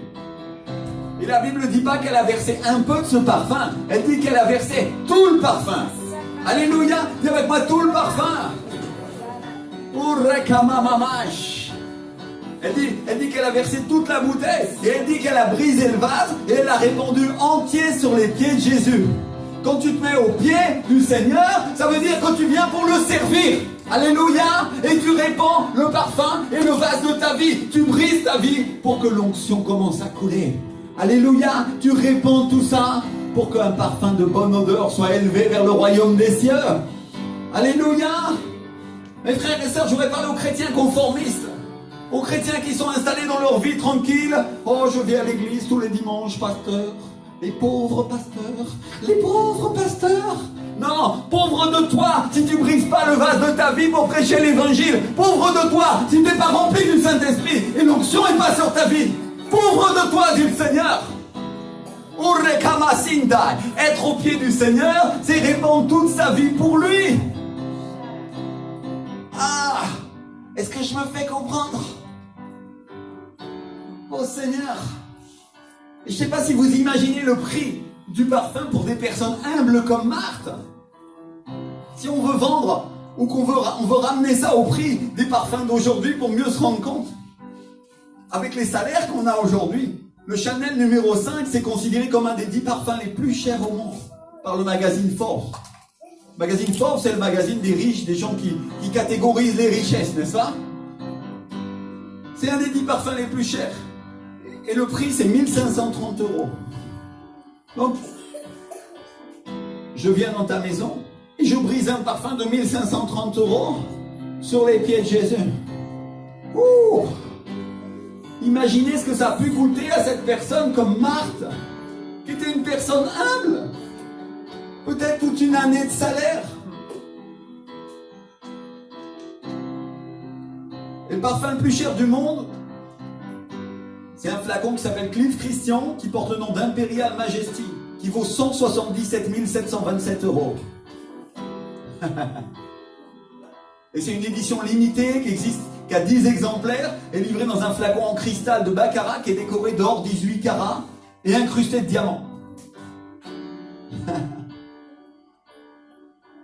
Et la Bible ne dit pas qu'elle a versé un peu de ce parfum, elle dit qu'elle a versé tout le parfum. Alléluia, dis avec moi tout le parfum. Elle dit qu'elle a versé toute la bouteille, et elle dit qu'elle a brisé le vase, et elle l'a répandu entier sur les pieds de Jésus. Quand tu te mets aux pieds du Seigneur, ça veut dire que tu viens pour le servir. Alléluia, et tu répands le parfum et le vase de ta vie. Tu brises ta vie pour que l'onction commence à couler. Alléluia, tu répands tout ça pour qu'un parfum de bonne odeur soit élevé vers le royaume des cieux. Alléluia. Mes frères et sœurs, je voudrais parler aux chrétiens conformistes, aux chrétiens qui sont installés dans leur vie tranquille. Oh, je viens à l'église tous les dimanches, pasteur. Les pauvres pasteurs, les pauvres pasteurs. Non, pauvre de toi si tu brises pas le vase de ta vie pour prêcher l'évangile. Pauvre de toi si tu n'es pas rempli du Saint-Esprit et l'onction n'est pas sur ta vie. Pauvre de toi, dit le Seigneur. Oh, Être au pied du Seigneur, c'est répandre toute sa vie pour lui. Ah, est-ce que je me fais comprendre? Oh Seigneur, je ne sais pas si vous imaginez le prix du parfum pour des personnes humbles comme Marthe. Si on veut vendre ou qu'on veut ramener ça au prix des parfums d'aujourd'hui pour mieux se rendre compte, avec les salaires qu'on a aujourd'hui, le Chanel numéro 5, c'est considéré comme un des 10 parfums les plus chers au monde par le magazine Forbes. Le magazine Forbes, c'est le magazine des riches, des gens qui catégorisent les richesses, n'est-ce pas? C'est un des 10 parfums les plus chers. Et le prix, c'est 1530 €. Donc, je viens dans ta maison et je brise un parfum de 1530 € sur les pieds de Jésus. Ouh! Imaginez ce que ça a pu coûter à cette personne comme Marthe, qui était une personne humble. Peut-être toute une année de salaire. Et le parfum le plus cher du monde, c'est un flacon qui s'appelle Cliff Christian, qui porte le nom d'Imperial Majesty, qui vaut 177 727 €. Et c'est une édition limitée qui a 10 exemplaires, est livrée dans un flacon en cristal de baccarat qui est décoré d'or 18 carats et incrusté de diamants.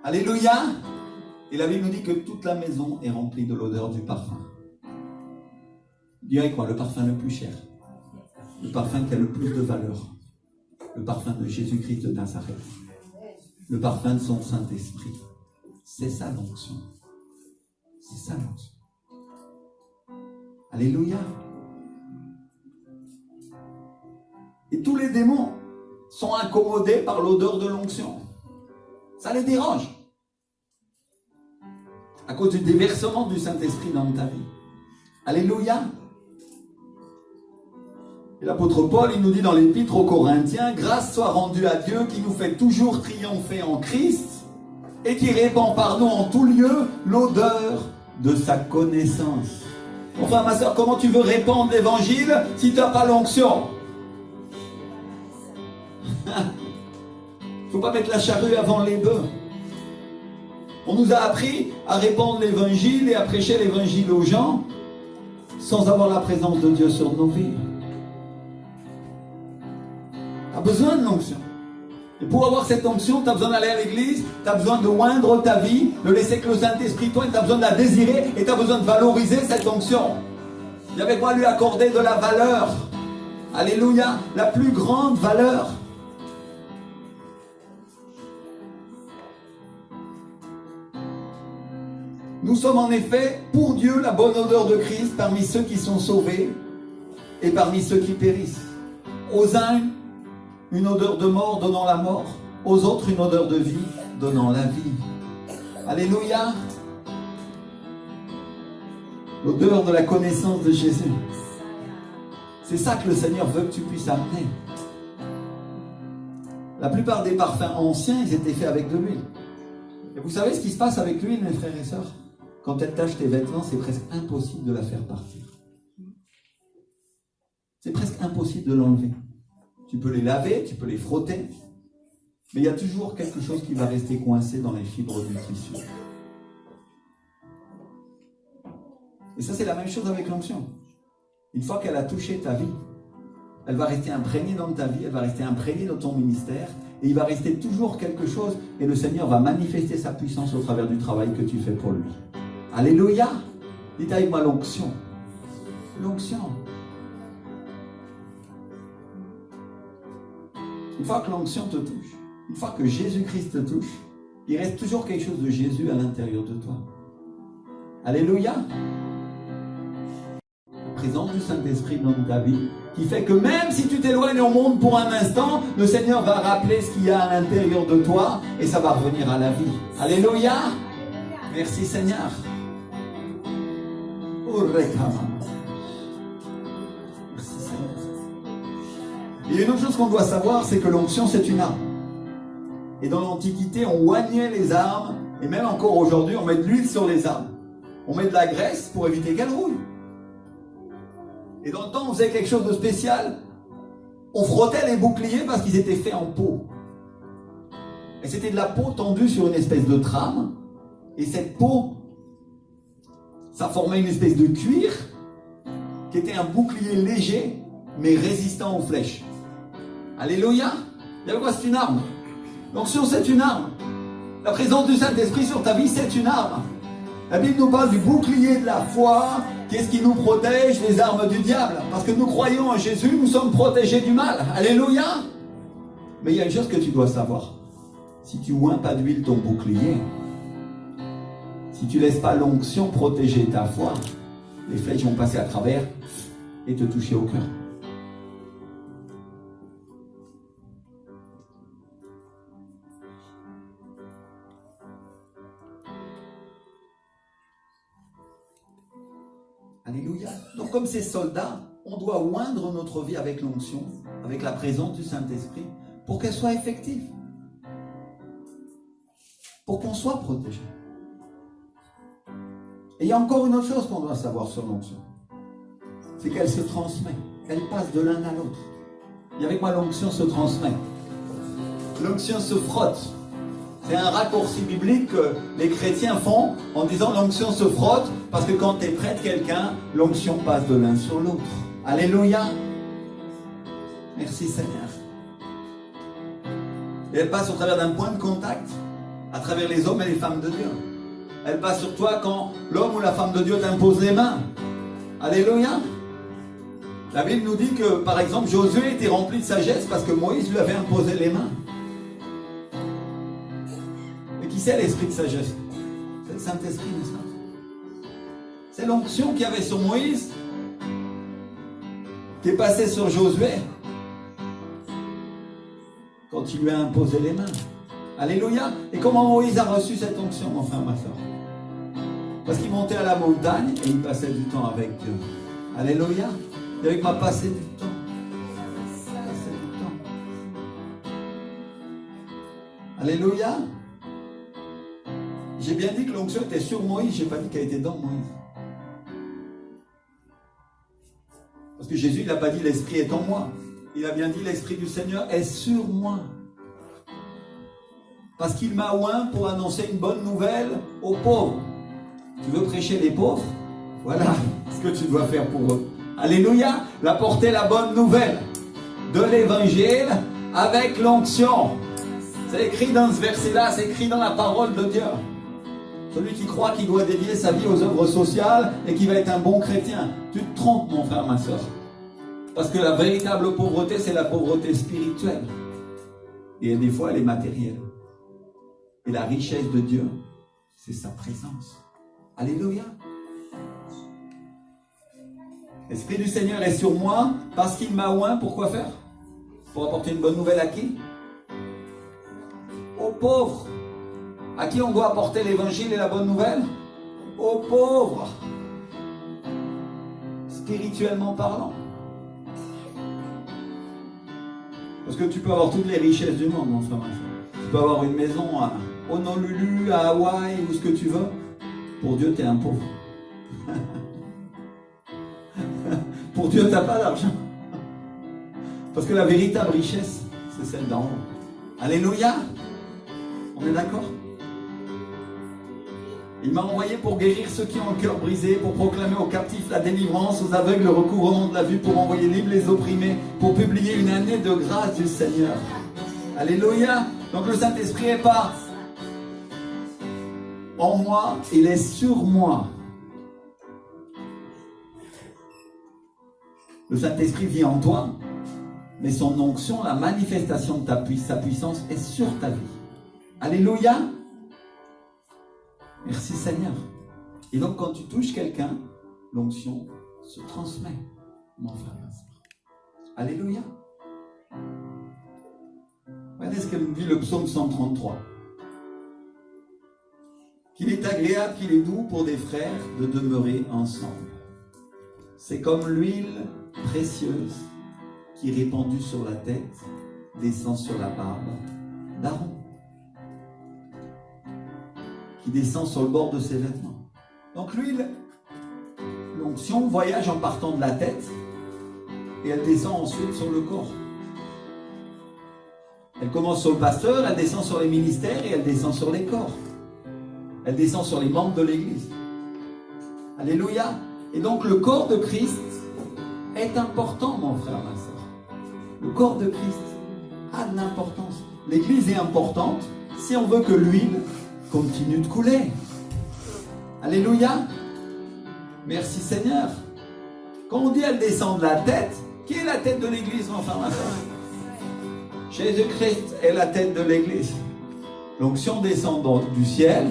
Alléluia! Et la Bible nous dit que toute la maison est remplie de l'odeur du parfum. Vous direz quoi? Le parfum le plus cher. Le parfum qui a le plus de valeur. Le parfum de Jésus-Christ de Nazareth. Le parfum de son Saint-Esprit. C'est ça l'onction. C'est ça l'onction. Alléluia. Et tous les démons sont incommodés par l'odeur de l'onction. Ça les dérange. À cause du déversement du Saint-Esprit dans ta vie. Alléluia. Et l'apôtre Paul, il nous dit dans l'épître aux Corinthiens, grâce soit rendue à Dieu qui nous fait toujours triompher en Christ et qui répand par nous en tout lieu l'odeur de sa connaissance. Mon frère, ma soeur, comment tu veux répandre l'évangile si tu n'as pas l'onction? Il ne faut pas mettre la charrue avant les bœufs. On nous a appris à répandre l'évangile et à prêcher l'évangile aux gens sans avoir la présence de Dieu sur nos vies. Tu as besoin de l'onction. Et pour avoir cette onction, tu as besoin d'aller à l'église, tu as besoin de oindre ta vie, de laisser que le Saint-Esprit toi, tu as besoin de la désirer et tu as besoin de valoriser cette onction. Il avait quoi lui accorder de la valeur. Alléluia, la plus grande valeur. Nous sommes en effet, pour Dieu, la bonne odeur de Christ parmi ceux qui sont sauvés et parmi ceux qui périssent. Aux uns, une odeur de mort donnant la mort, aux autres, une odeur de vie donnant la vie. Alléluia. L'odeur de la connaissance de Jésus. C'est ça que le Seigneur veut que tu puisses amener. La plupart des parfums anciens, ils étaient faits avec de l'huile. Et vous savez ce qui se passe avec l'huile, mes frères et sœurs? Quand elle tache tes vêtements, c'est presque impossible de la faire partir. C'est presque impossible de l'enlever. Tu peux les laver, tu peux les frotter, mais il y a toujours quelque chose qui va rester coincé dans les fibres du tissu. Et ça, c'est la même chose avec l'onction. Une fois qu'elle a touché ta vie, elle va rester imprégnée dans ta vie, elle va rester imprégnée dans ton ministère, et il va rester toujours quelque chose, et le Seigneur va manifester sa puissance au travers du travail que tu fais pour lui. Alléluia! Dites avec moi l'onction. L'onction. Une fois que l'onction te touche, une fois que Jésus-Christ te touche, il reste toujours quelque chose de Jésus à l'intérieur de toi. Alléluia! La présence du Saint-Esprit dans ta vie, qui fait que même si tu t'éloignes au monde pour un instant, le Seigneur va rappeler ce qu'il y a à l'intérieur de toi et ça va revenir à la vie. Alléluia! Merci Seigneur. Merci Seigneur. Il y a une autre chose qu'on doit savoir, c'est que l'onction c'est une arme. Et dans l'Antiquité, on oignait les armes, et même encore aujourd'hui, on met de l'huile sur les armes. On met de la graisse pour éviter qu'elles roulent. Et dans le temps, on faisait quelque chose de spécial. on frottait les boucliers parce qu'ils étaient faits en peau. Et c'était de la peau tendue sur une espèce de trame. Et cette peau, ça formait une espèce de cuir qui était un bouclier léger, mais résistant aux flèches. Alléluia. Il y avait quoi? C'est une arme. L'onction, c'est une arme. La présence du Saint-Esprit sur ta vie, c'est une arme. La Bible nous parle du bouclier de la foi. Qu'est-ce qui nous protège des armes du diable? Parce que nous croyons en Jésus, nous sommes protégés du mal. Alléluia. Mais il y a une chose que tu dois savoir. Si tu oins pas d'huile ton bouclier, si tu laisses pas l'onction protéger ta foi, les flèches vont passer à travers et te toucher au cœur. Alléluia. Donc comme ces soldats, on doit oindre notre vie avec l'onction, avec la présence du Saint-Esprit, pour qu'elle soit effective. Pour qu'on soit protégé. Et il y a encore une autre chose qu'on doit savoir sur l'onction. C'est qu'elle se transmet. Elle passe de l'un à l'autre. Et avec moi, l'onction se transmet. L'onction se frotte. C'est un raccourci biblique que les chrétiens font en disant l'onction se frotte parce que quand tu es près de quelqu'un, l'onction passe de l'un sur l'autre. Alléluia. Merci Seigneur. Et elle passe au travers d'un point de contact, à travers les hommes et les femmes de Dieu. Elle passe sur toi quand l'homme ou la femme de Dieu t'impose les mains. Alléluia. La Bible nous dit que, par exemple, Josué était rempli de sagesse parce que Moïse lui avait imposé les mains. Et qui c'est l'esprit de sagesse? C'est le Saint-Esprit, n'est-ce pas? C'est l'onction qu'il y avait sur Moïse qui est passée sur Josué quand il lui a imposé les mains. Alléluia. Et comment Moïse a reçu cette onction, mon frère, ma soeur? Parce qu'il montait à la montagne et il passait du temps avec Dieu. Alléluia. Et avec moi, passer du temps. Passer du temps. Alléluia. J'ai bien dit que l'onction était sur Moïse, je n'ai pas dit qu'elle était dans Moïse. Parce que Jésus, il n'a pas dit l'Esprit est en moi. Il a bien dit l'Esprit du Seigneur est sur moi. Parce qu'il m'a oint pour annoncer une bonne nouvelle aux pauvres. Tu veux prêcher les pauvres? Voilà ce que tu dois faire pour eux. Alléluia. L'apporter la bonne nouvelle de l'évangile avec l'onction. C'est écrit dans ce verset-là, c'est écrit dans la parole de Dieu. Celui qui croit qu'il doit dédier sa vie aux œuvres sociales et qui va être un bon chrétien. Tu te trompes, mon frère, ma soeur. Parce que la véritable pauvreté, c'est la pauvreté spirituelle. Et des fois, elle est matérielle. Et la richesse de Dieu, c'est sa présence. Alléluia. L'Esprit du Seigneur est sur moi parce qu'il m'a oint. Pourquoi faire? Pour apporter une bonne nouvelle à qui? Aux pauvres. À qui on doit apporter l'évangile et la bonne nouvelle? Aux pauvres. Spirituellement parlant. Parce que tu peux avoir toutes les richesses du monde, mon frère. Tu peux avoir une maison à Honolulu, à Hawaï, ou ce que tu veux. Pour Dieu, tu es un pauvre. Pour Dieu, tu n'as pas d'argent. Parce que la véritable richesse, c'est celle d'en haut. Alléluia. On est d'accord? Il m'a envoyé pour guérir ceux qui ont le cœur brisé, pour proclamer aux captifs la délivrance, aux aveugles le recouvrement de la vue, pour envoyer libres les opprimés, pour publier une année de grâce du Seigneur. Alléluia. Donc le Saint-Esprit n'est pas en moi, il est sur moi. Le Saint-Esprit vit en toi, mais son onction, la manifestation de sa puissance est sur ta vie. Alléluia. Merci Seigneur. Et donc quand tu touches quelqu'un, l'onction se transmet, mon frère, ma soeur. Alléluia. Regardez ce que nous dit le psaume 133. Qu'il est agréable, qu'il est doux pour des frères de demeurer ensemble. C'est comme l'huile précieuse qui est répandue sur la tête, descend sur la barbe d'Aaron, qui descend sur le bord de ses vêtements. Donc l'huile, l'onction voyage en partant de la tête et elle descend ensuite sur le corps. Elle commence sur le pasteur, elle descend sur les ministères et elle descend sur les corps. Elle descend sur les membres de l'Église. Alléluia. Et donc le corps de Christ est important, mon frère, ma soeur. Le corps de Christ a de l'importance. L'Église est importante si on veut que l'huile continue de couler. Alléluia. Merci Seigneur. Quand on dit elle descend de la tête, qui est la tête de l'Église, mon frère, ma soeur? Jésus-Christ est la tête de l'Église. Donc si on descend du ciel,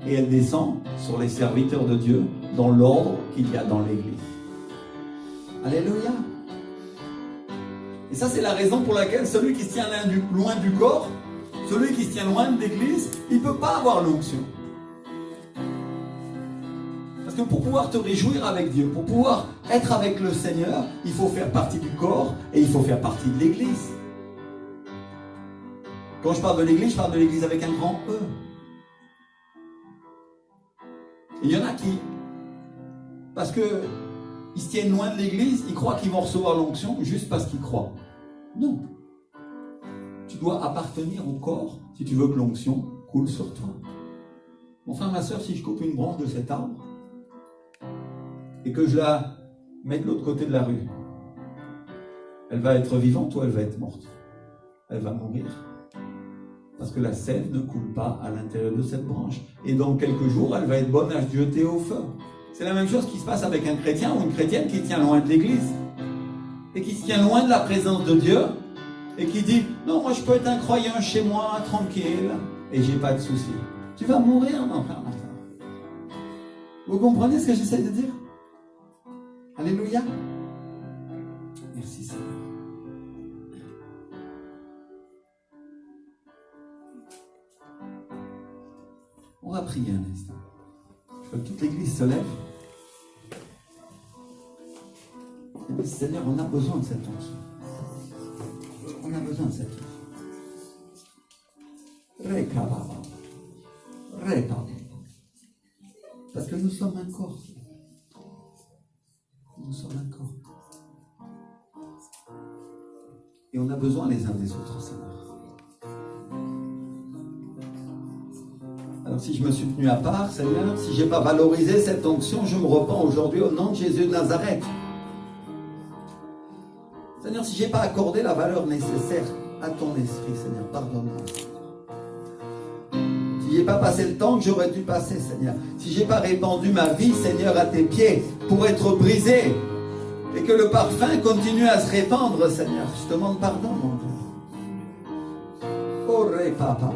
et elle descend sur les serviteurs de Dieu dans l'ordre qu'il y a dans l'Église. Alléluia. Et ça, c'est la raison pour laquelle celui qui se tient loin du corps, celui qui se tient loin de l'Église, il ne peut pas avoir l'onction. Parce que pour pouvoir te réjouir avec Dieu, pour pouvoir être avec le Seigneur, il faut faire partie du corps et il faut faire partie de l'Église. Quand je parle de l'Église, je parle de l'Église avec un grand E. Il y en a qui, parce qu'ils se tiennent loin de l'Église, ils croient qu'ils vont recevoir l'onction juste parce qu'ils croient. Non. Tu dois appartenir au corps si tu veux que l'onction coule sur toi. Mon frère, ma soeur, si je coupe une branche de cet arbre et que je la mets de l'autre côté de la rue, elle va être vivante ou elle va être morte? Elle va mourir. Parce que la sève ne coule pas à l'intérieur de cette branche. Et dans quelques jours, elle va être bonne à jeter au feu. C'est la même chose qui se passe avec un chrétien ou une chrétienne qui tient loin de l'Église. Et qui se tient loin de la présence de Dieu. Et qui dit, non, moi je peux être un croyant chez moi, tranquille, et j'ai pas de soucis. Tu vas mourir, mon frère, ma soeur. Vous comprenez ce que j'essaie de dire? Alléluia. Merci Seigneur. On va prier un instant. Je veux que toute l'Église se lève. Et dit, Seigneur, on a besoin de cette onction. On a besoin de cette onction. Parce que nous sommes un corps. Nous sommes un corps. Et on a besoin les uns des autres, Seigneur. Alors si je me suis tenu à part, Seigneur, si je n'ai pas valorisé cette onction, je me repens aujourd'hui au nom de Jésus de Nazareth. Seigneur, si je n'ai pas accordé la valeur nécessaire à ton esprit, Seigneur, pardonne-moi. Si je n'ai pas passé le temps que j'aurais dû passer, Seigneur. Si je n'ai pas répandu ma vie, Seigneur, à tes pieds pour être brisé et que le parfum continue à se répandre, Seigneur, je te demande pardon, mon Dieu. Oh, papa.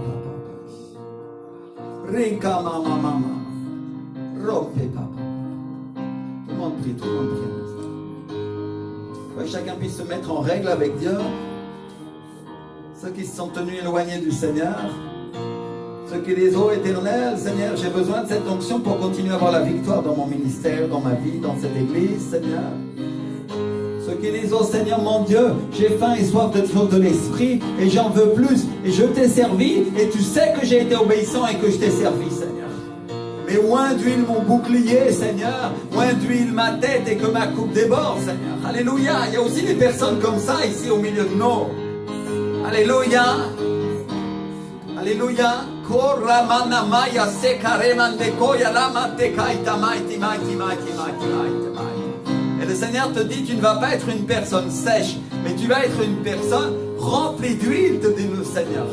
Rinka mama mama. Rompe papa. Tout le monde prie, tout le monde prie. Que chacun puisse se mettre en règle avec Dieu. Ceux qui se sont tenus éloignés du Seigneur. Ceux qui les eaux éternelles, Seigneur, j'ai besoin de cette onction pour continuer à avoir la victoire dans mon ministère, dans ma vie, dans cette église, Seigneur. Ceux qui les eaux, Seigneur mon Dieu, j'ai faim et soif de choses de l'esprit et j'en veux plus. Et je t'ai servi et tu sais que j'ai été obéissant et que je t'ai servi, Seigneur. Mais oint d'huile mon bouclier, Seigneur. Oint d'huile ma tête et que ma coupe déborde, Seigneur. Alléluia. Il y a aussi des personnes comme ça ici au milieu de nous. Alléluia. Alléluia. Et le Seigneur te dit, tu ne vas pas être une personne sèche, mais tu vas être une personne remplie d'huile, te dit le Seigneur.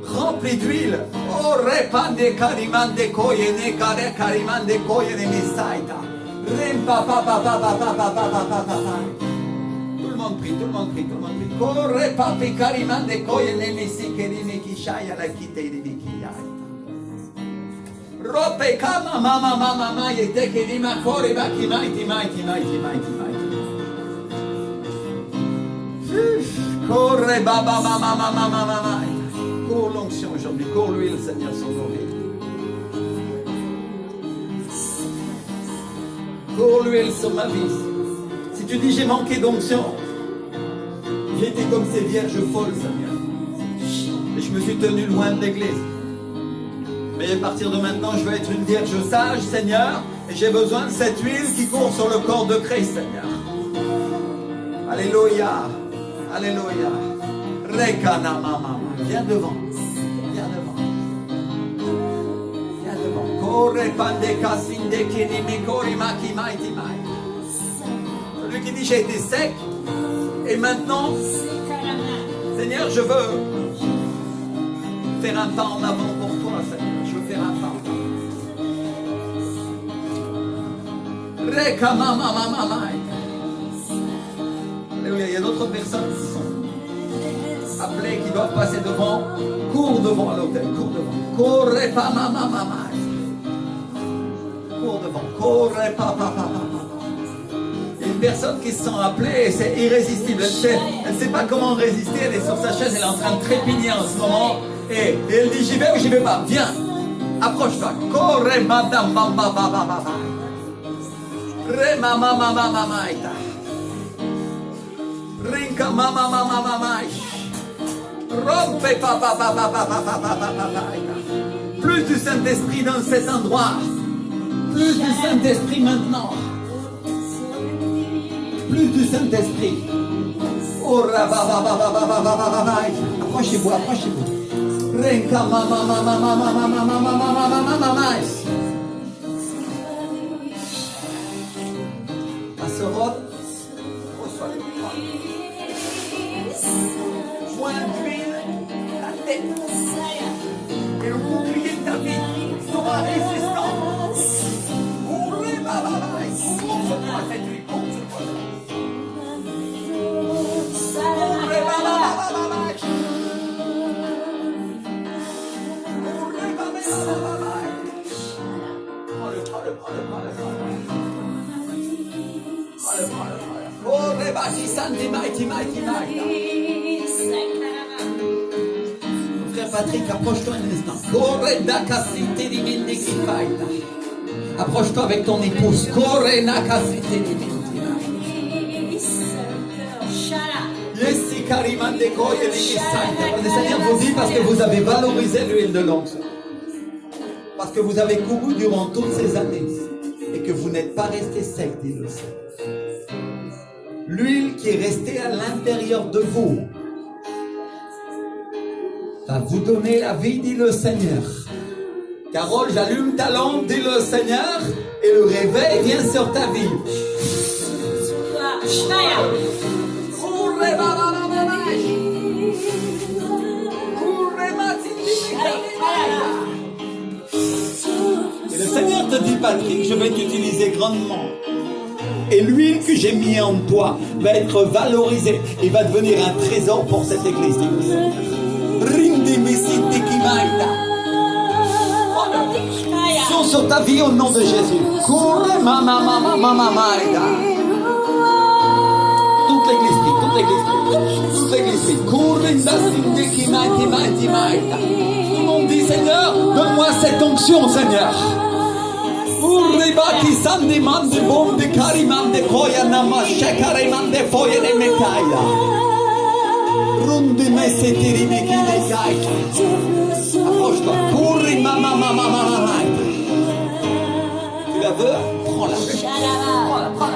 Remplie d'huile. Oh, repande karimande koyene kare karimande koyene misaita. Rempa pa pa pa pa pa pa pa pa pa. Tout le monde prie, tout le monde prie, tout le monde prie. Corre papi karimande koyene misikeri mikishaya la kite di mikiyai. Rope kama mama mama mama yete kerima kore baki mighty mighty mighty mighty mighty. Corre baba mama mama mama mama. Cours l'onction aujourd'hui, cours l'huile, Seigneur, sur nos vies. Cours l'huile sur ma vie. Si tu dis j'ai manqué d'onction, j'ai été comme ces vierges folles, Seigneur. Et je me suis tenu loin de l'église. Mais à partir de maintenant, je veux être une vierge sage, Seigneur. Et j'ai besoin de cette huile qui court sur le corps de Christ, Seigneur. Alléluia. Alléluia. Rekana mama. Viens devant. Viens devant. Viens devant. Kore pandeka sindeke nimekori maki maiti mai. Celui qui dit j'ai été sec. Et maintenant, Seigneur, je veux faire un pas en avant pour toi, Seigneur. Je veux faire un pas en avant. Reka mama mama mai. Alléluia, il y a d'autres personnes qui sont appelées, qui doivent passer devant. Cours devant à l'hôtel, cours devant. Corre pa mama mama. Cours devant. Corre pa papa mama. Il y a une personne qui se sent appelée et c'est irrésistible. Elle ne sait pas comment résister. Elle est sur sa chaise, elle est en train de trépigner en ce moment. Et elle dit j'y vais ou j'y vais pas. Viens, approche-toi. Corre madame mama mama mama. Re mama mama mama. Rinka mama mama mama. Rompe papa papa papa papa papa. Plus du Saint-Esprit dans cet endroit. Plus du Saint-Esprit maintenant. Plus du Saint-Esprit. Oh approchez-vous, approchez-vous. Rinka mama mama mama mama mama mama mama. Casserole. Reçois le micro. Point d'huile, la tête. Et le bouclier de ta vie sera résistant. Compte sur toi cette nuit, compte sur toi. Frère Patrick, approche-toi un instant. Approche-toi avec ton épouse. Le Seigneur vous dit parce que vous avez valorisé l'huile de l'onction. Parce que vous avez couru durant toutes ces années. Et que vous n'êtes pas resté sec, dit le Seigneur. L'huile qui est restée à l'intérieur de vous va vous donner la vie, dit le Seigneur. Carole, j'allume ta lampe, dit le Seigneur, et le réveil vient sur ta vie. Et le Seigneur te dit, Patrick, je vais t'utiliser grandement. Et l'huile que j'ai mis en toi va être valorisée. Il va devenir un trésor pour cette église. Sont sur ta vie au nom de Jésus. Toute l'église, toute l'église, toute l'église. Tout le monde dit, Seigneur, donne-moi cette onction, Seigneur. Urribati sandi mandi bombi kari mandi koya namashe kari mandi foye ne mekaya. Rundi mesetiri mekide kaita. Approche-toi. Courri mama mama mama mama. Tu la veux? Prends-la. Prends-la, prends-la.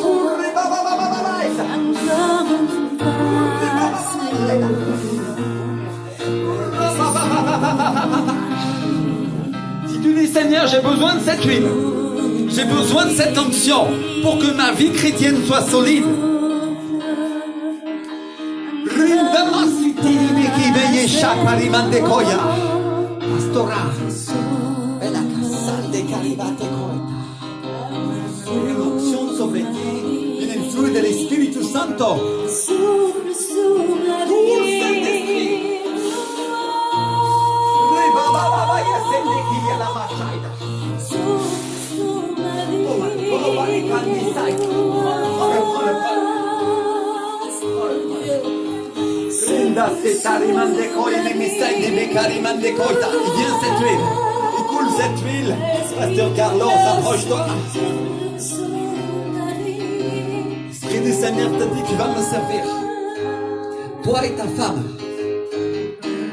Courri mama mama mama. Tu dis, Seigneur, j'ai besoin de cette huile. J'ai besoin de cette onction pour que ma vie chrétienne soit solide. Une onction sovraine, une influence de l'Esprit Santo. Il vient cette huile. Il coule cette huile. Pasteur Carlos, approche-toi. L'Esprit du Seigneur te dit, tu vas me servir. Toi et ta femme,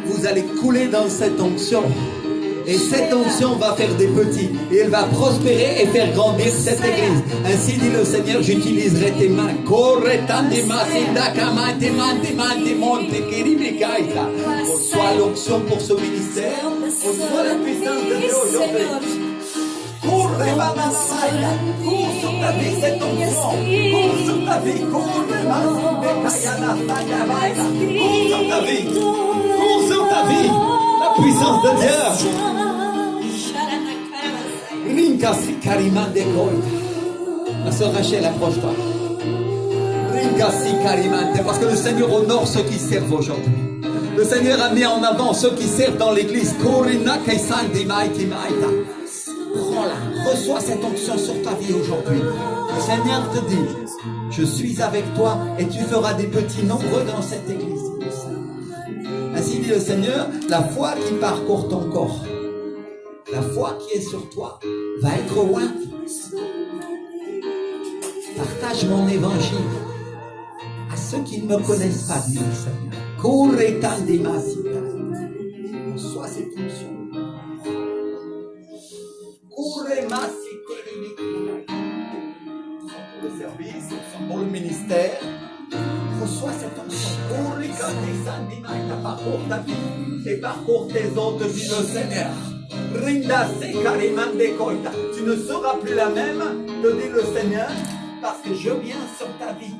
vous allez couler dans cette onction. Et cette onction va faire des petits. Et elle va prospérer et faire grandir cette église. Ainsi dit le Seigneur, j'utiliserai tes mains. Reçois l'onction pour ce ministère. Reçois la puissance de Dieu aujourd'hui. Cours sur ta vie cette onction. Cours sur ta vie. Cours sur ta vie. Cours sur ta vie. La puissance de Dieu. Ma sœur Rachel, approche-toi. Parce que le Seigneur honore ceux qui servent aujourd'hui. Le Seigneur a mis en avant ceux qui servent dans l'église. Prends-la, reçois cette onction sur ta vie aujourd'hui. Le Seigneur te dit, je suis avec toi et tu feras des petits nombreux dans cette église. Ainsi dit le Seigneur, la foi qui parcourt ton corps, la foi qui est sur toi, va être loin. Partage mon évangile à ceux qui ne me connaissent pas, dit le Seigneur. Reçois cette onction. Pour le service, pour le ministère, reçois cette onction. Parcours ta vie et parcours tes autres, dit le Seigneur. Tu ne seras plus la même, te dit le Seigneur, parce que je viens sur ta vie.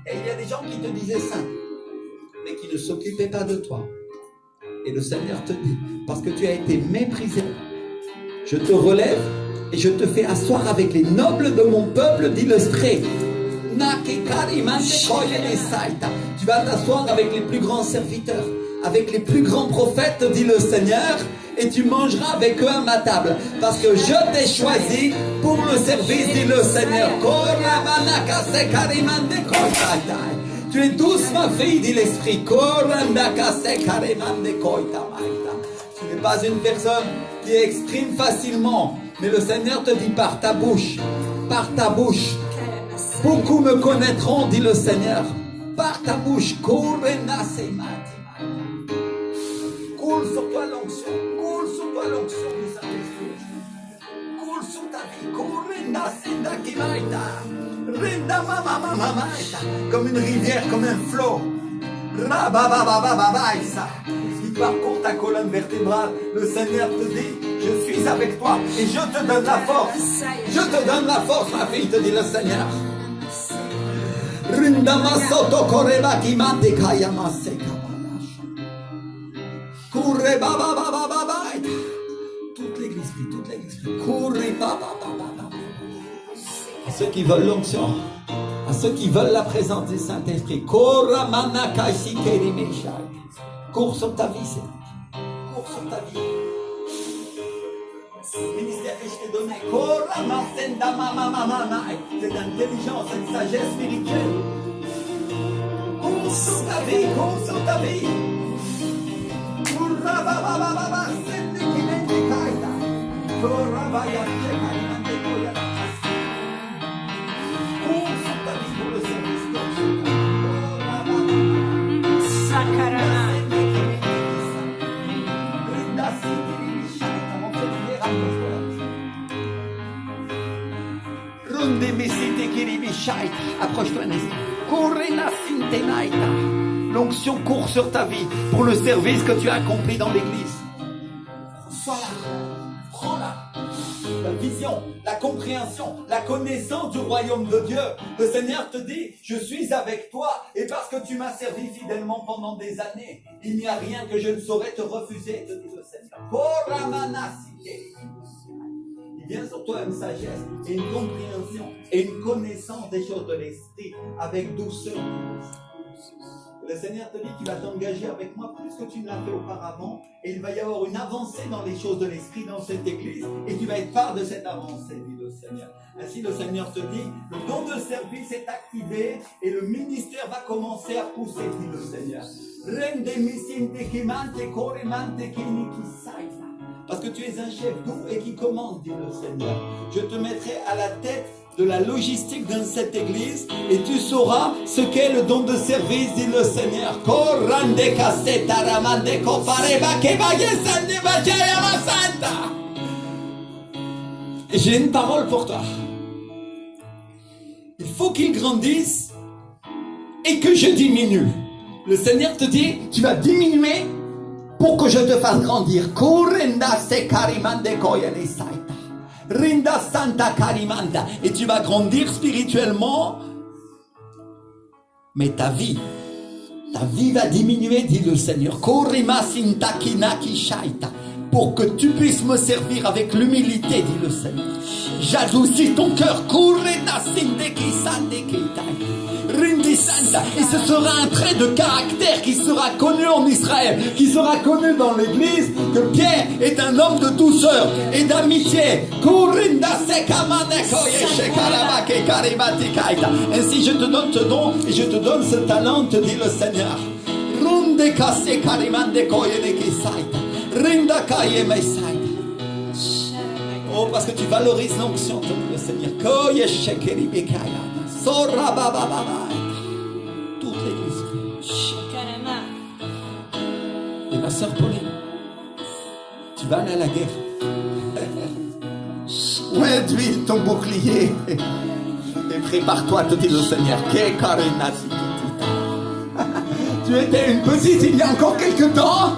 Et il y a des gens qui te disaient ça, mais qui ne s'occupaient pas de toi. Et le Seigneur te dit, parce que tu as été méprisé, je te relève et je te fais asseoir avec les nobles de mon peuple, dit l'Esprit. Tu vas t'asseoir avec les plus grands serviteurs, avec les plus grands prophètes, dit le Seigneur, et tu mangeras avec eux à ma table, parce que je t'ai choisi pour le service, dit le Seigneur. Tu es douce, ma fille, dit l'Esprit. Tu n'es pas une personne qui exprime facilement, mais le Seigneur te dit par ta bouche, beaucoup me connaîtront, dit le Seigneur. Par ta bouche, coule sur toi l'onction, du Saint-Esprit. Coule sur ta vie, comme une rivière, comme un flot. Il parcourt ta colonne vertébrale. Le Seigneur te dit, je suis avec toi et je te donne la force. Je te donne la force, ma fille, te dit le Seigneur. Toute l'église, à ceux qui veulent l'onction, à ceux qui veulent la présence du Saint-Esprit, cours sur ta vie, Seigneur. Cours sur ta vie. Le ministère que je t'ai donné, c'est d'intelligence, cette sagesse spirituelle. Cours sur ta vie, cours sur ta vie. Approche-toi un instant. L'onction court sur ta vie pour le service que tu as accompli dans l'église. Sois là, prends-la. La vision, la compréhension, la connaissance du royaume de Dieu. Le Seigneur te dit, je suis avec toi et parce que tu m'as servi fidèlement pendant des années, il n'y a rien que je ne saurais te refuser, te dit le Seigneur. Il vient sur toi une sagesse et une compréhension et une connaissance des choses de l'esprit avec douceur. Le Seigneur te dit, tu vas t'engager avec moi plus que tu ne l'as fait auparavant et il va y avoir une avancée dans les choses de l'esprit dans cette église et tu vas être part de cette avancée, dit le Seigneur. Ainsi le Seigneur te dit, le don de service est activé et le ministère va commencer à pousser, dit le Seigneur. Parce que tu es un chef doux et qui commande, dit le Seigneur. Je te mettrai à la tête de la logistique dans cette église et tu sauras ce qu'est le don de service, dit le Seigneur. Et j'ai une parole pour toi. Il faut qu'il grandisse et que je diminue. Le Seigneur te dit, tu vas diminuer pour que je te fasse grandir. Rinda Santa Karimanda. Et tu vas grandir spirituellement. Mais ta vie va diminuer, dit le Seigneur. Pour que tu puisses me servir avec l'humilité, dit le Seigneur. J'adoucis ton cœur. Et ce sera un trait de caractère qui sera connu en Israël, qui sera connu dans l'église, que Pierre est un homme de douceur et d'amitié. Ainsi je te donne ce don et je te donne ce talent, te dit le Seigneur. Oh, parce que tu valorises l'onction, te dit le Seigneur. Toute l'église. Et ma soeur Pauline, tu vas aller à la guerre. Ouais, d'huile ton bouclier. Et prépare-toi, te dit le Seigneur. Tu étais une petite il y a encore quelques temps,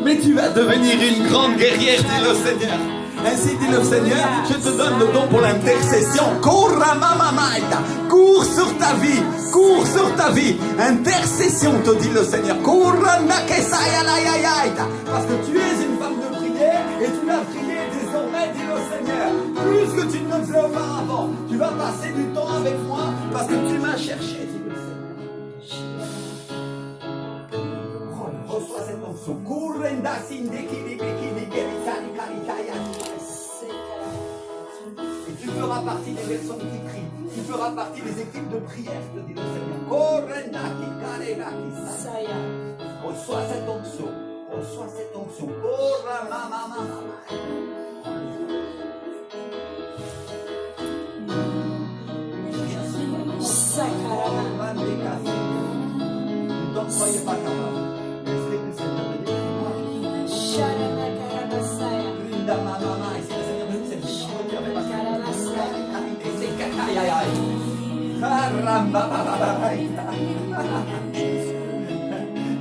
mais tu vas devenir une grande guerrière, dit le Seigneur. Ainsi dit le Seigneur, je te donne le don pour l'intercession. Cours sur ta vie, cours sur ta vie. Intercession, te dit le Seigneur. Parce que tu es une femme de prière et tu vas prier désormais, dit le Seigneur. Plus que tu ne le faisais auparavant. Tu vas passer du temps avec moi parce que tu m'as cherché, dit le Seigneur. Reçois cette onction. Et tu feras partie des personnes qui crient. Tu feras partie des équipes de prière, te dit le Seigneur. Reçois cette onction. Reçois cette onction. Ne t'en croyez pas capable. L'esprit du Seigneur te dit, moi je suis.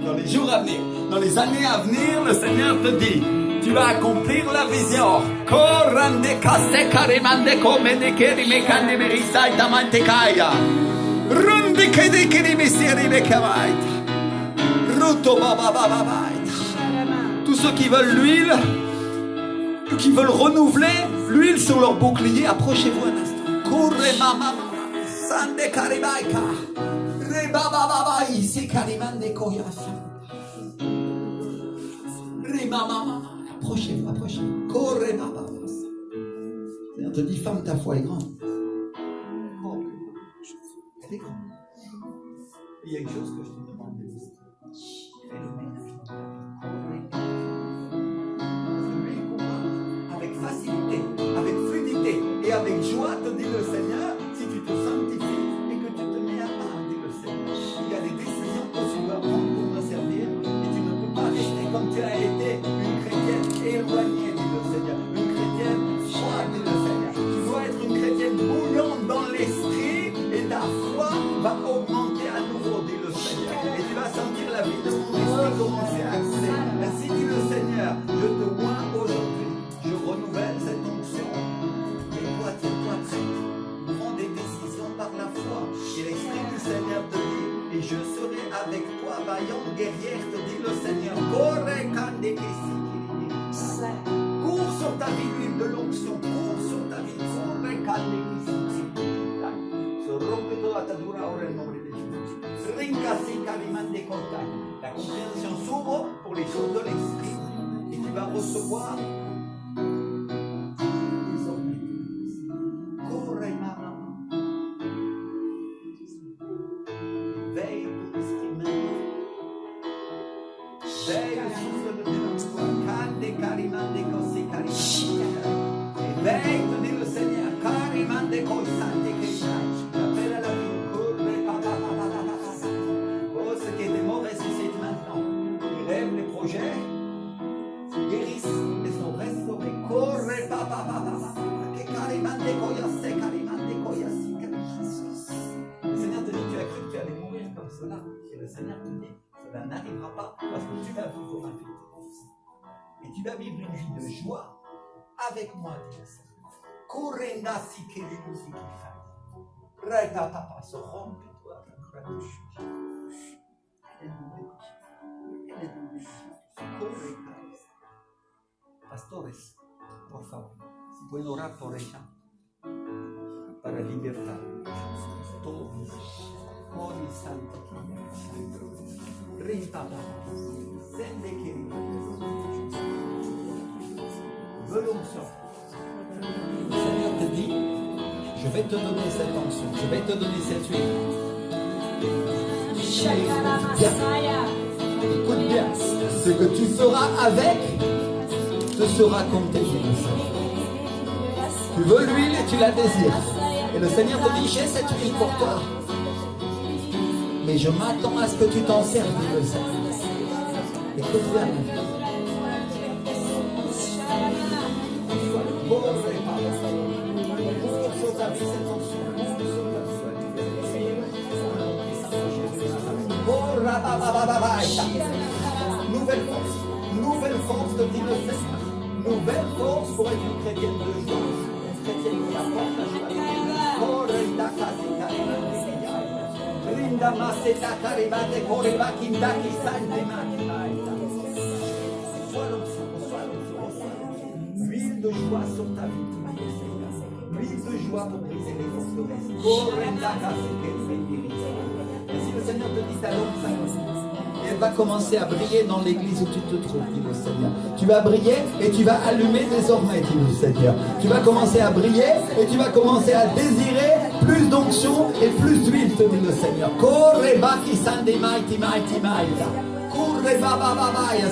Dans les jours à venir, dans les années à venir, le Seigneur te dit, tu vas accomplir la vision. Tous ceux qui veulent l'huile, qui veulent renouveler l'huile sur leur bouclier, approchez-vous un instant. Approchez-vous, approchez-vous. On te dit, femme, ta foi est grande. Elle est grande. Il y a une chose que je te demande de dire. Fais le ménage. Avec facilité, avec fluidité et avec joie, te dit le Seigneur, si tu te sanctifies et que tu te mets à part, dit le Seigneur. Il y a des décisions que tu dois prendre pour me servir et tu ne peux pas rester comme tu as été une chrétienne éloignée, dit le Seigneur. Une chrétienne froide, dit le Seigneur. Tu dois être une chrétienne bouillante dans l'esprit et ta foi va augmenter à nouveau, dit le Seigneur. Et tu vas sentir la vie de ton esprit commencer à couler. Ainsi dit le Seigneur, je te oins aujourd'hui. Je renouvelle cette onction. Et toi, tiens-toi prêt. Prends des décisions par la foi. Et l'Esprit du Seigneur te dit, et je serai avec toi, vaillante guerrière, te dit le Seigneur. Cours sur ta vie, l'huile de l'onction. Cours sur ta vie. Se rompe toda atadura ahora en nombre de Jésus. La compréhension s'ouvre pour les choses de l'Esprit. Et tu vas recevoir. Veille ton esprit maintenant. Veille le souffle de Dieu en toi. Et veille, te dit le Seigneur. Et tu vas vivre une vie de joie avec moi, dit le Seigneur. Korenda sikeri musikifa. Reta papa se remplis-toi de gratitude. Pastores, por favor, si pueden orar por ella para libertar todo con el santo Rita papa, sende querido. Volontiers. Le Seigneur te dit, je vais te donner cette onction, je vais te donner cette huile. Écoute bien, ce que tu feras avec te sera compté. Tu veux l'huile et tu la désires. Et le Seigneur te dit, j'ai cette huile pour toi. Mais je m'attends à ce que tu t'en serves, dit le Seigneur. Écoute bien. Nouvelle force de dit le Seigneur. Nouvelle force pour être une chrétienne de joie. Une chrétienne qui apporte la joie. Huile de joie sur ta vie. Huile de joie pour briser les forteresses. Et si le Seigneur te dit ta lampe s'allume, elle va commencer à briller dans l'église où tu te trouves, dit le Seigneur. Tu vas briller et tu vas allumer désormais, dit le Seigneur. Tu vas commencer à briller et tu vas commencer à désirer plus d'onction et plus d'huile, te dit le Seigneur.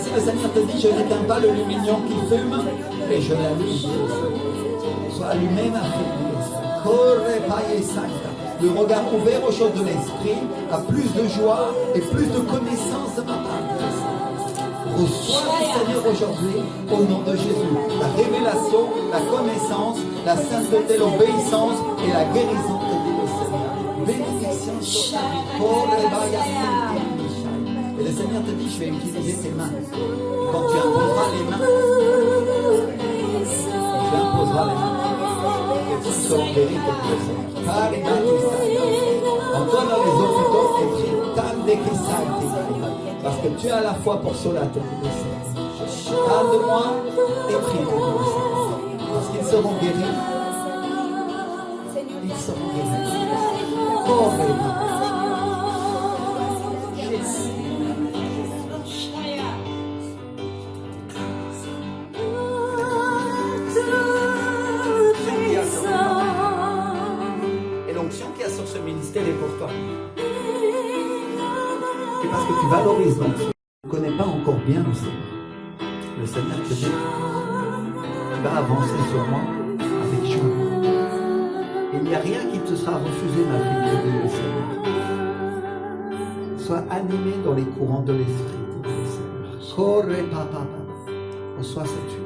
Si le Seigneur te dit, je n'éteins pas le lumignon qui fume, mais je l'allume. Sois allumé, ma fille. Le regard ouvert aux choses de l'esprit, à plus de joie et plus de connaissance de ma part. Reçois le Seigneur aujourd'hui, au nom de Jésus, la révélation, la connaissance, la sainteté, l'obéissance et la guérison que dit le Seigneur. Bénédiction sur ta vie. Et le Seigneur te dit, je vais utiliser tes mains. Et quand tu imposeras les mains, tu imposeras les mains. Et tu seras guéri de le Seigneur. Encore dans les hôpitaux, parce que tu as la foi pour cela, te dit le Seigneur. Garde-moi et prie pour le Seigneur. Parce qu'ils seront guéris. Ils seront guéris. Qu'il y a sur ce ministère est pour toi. Et parce que tu valorises donc, tu ne connais pas encore bien le Seigneur. Le Seigneur te dit, tu vas avancer sur moi avec joie. Il n'y a rien qui te sera refusé, ma fille, te dit le Seigneur. Sois animé dans les courants de l'esprit, te dit le Seigneur. Corre, papa, reçois cette huile.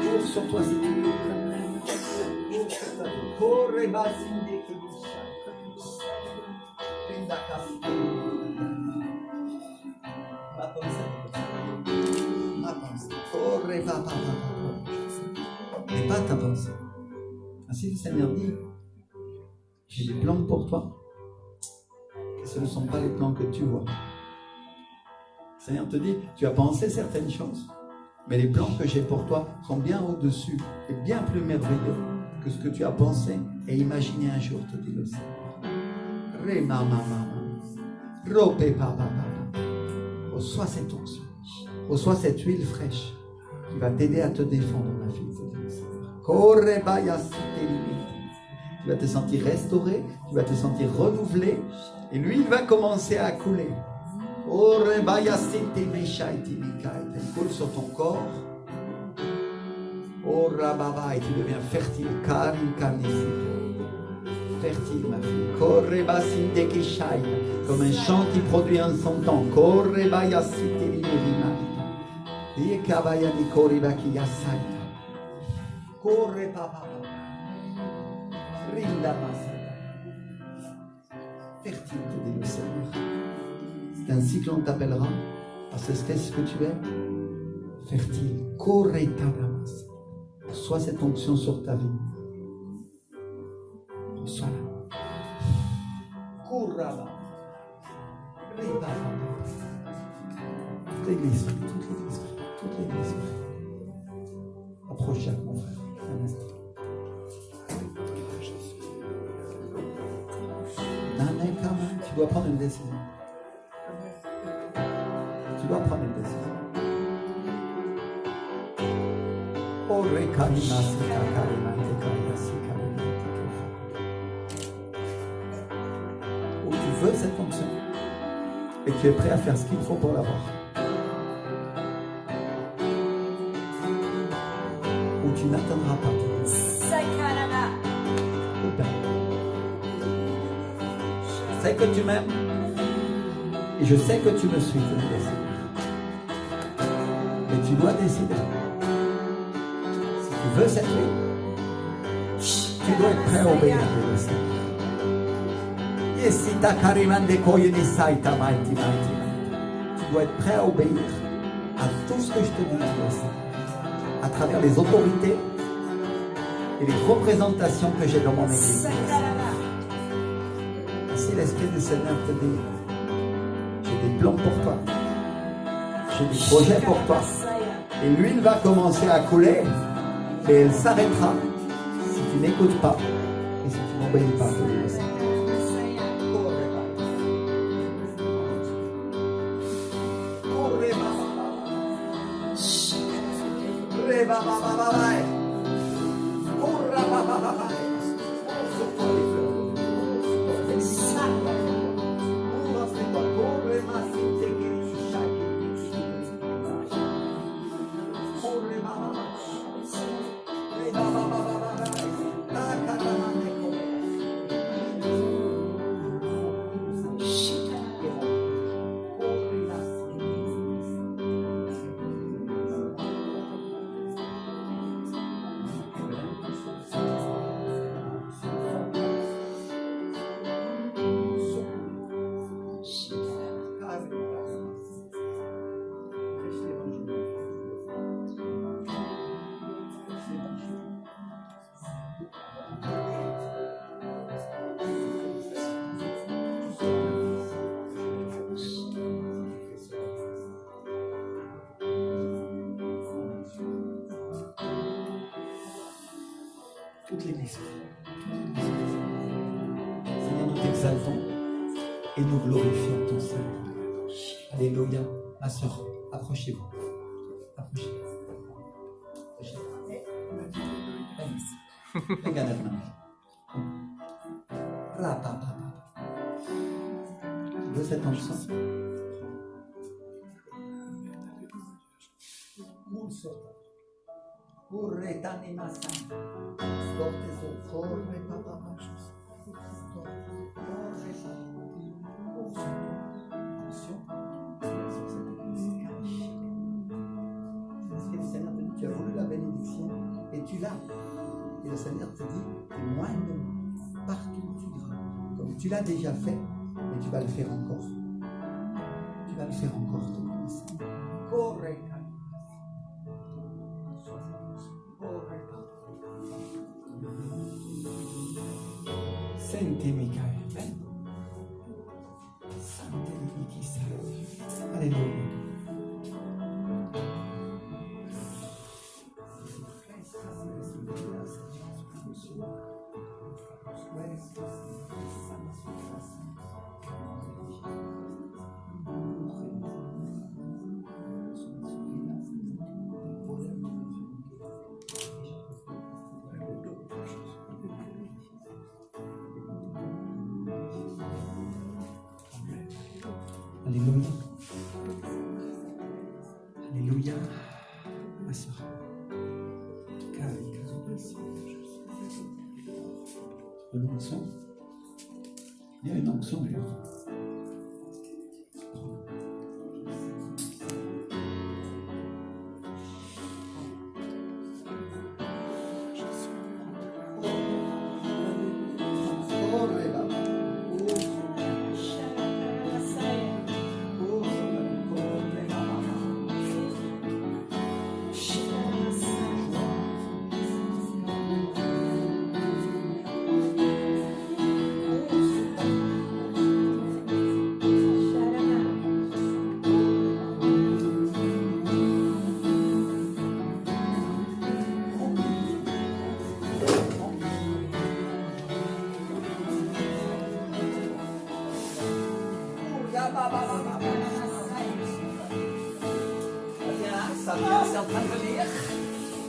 Cours sur toi si tu veux. Ma pensée. Et pas ta pensée. Ainsi le Seigneur dit, j'ai des plans pour toi. Et ce ne sont pas les plans que tu vois. Le Seigneur te dit, tu as pensé certaines choses, mais les plans que j'ai pour toi sont bien au-dessus et bien plus merveilleux que ce que tu as pensé et imaginé un jour, te dit le Seigneur. Reçois cette onction, reçois cette huile fraîche qui va t'aider à te défendre, ma fille, te dit le Seigneur. Tu vas te sentir restauré, tu vas te sentir renouvelé, et l'huile va commencer à couler. Elle coule sur ton corps. Et tu deviens fertile, fertile, ma fille. Comme un champ qui produit en son temps. Fertile, te dit le Seigneur. C'est ainsi que l'on t'appellera, parce que c'est ce que tu es. Fertile. Reçois cette onction sur ta vie. Reçois-la. Toute l'église, toute l'église. Approche Jacques, mon frère. Un instant. Tu dois prendre une décision. Tu dois prendre une décision. Ou tu veux cette onction et tu es prêt à faire ce qu'il faut pour l'avoir. Ou tu n'attendras pas. Je sais que tu m'aimes et je sais que tu me suis, mais tu dois décider. Si tu veux cette vie, tu dois être prêt à obéir à Dieu. Tu dois être prêt à obéir à tout ce que je te dis, à travers les autorités et les représentations que j'ai dans mon église. Si l'Esprit du Seigneur te dit, j'ai des plans pour toi, j'ai des projets pour toi, et l'huile va commencer à couler, mais elle s'arrêtera si tu n'écoutes pas et si tu n'obéis pas. Toute l'église. Seigneur, nous t'exaltons et nous glorifions ton Seigneur. Alléluia. Ma soeur, approchez-vous. Approchez-vous. Regarde-moi. Tu veux cette onction? Coule sur toi. Corre t'anima santa. Storte su corre papa. Corre papa. te dis, témoigne partout où tu iras. Comme tu l'as déjà fait, mais tu vas le faire encore. Tu vas le faire encore, ton puissant. Correct. Senti Michael. Senti chissà. Alleluia. Alléluia. Alléluia. Ma soeur. De l'onction. Il y a une onction, lui. Ça vient, c'est en train de venir.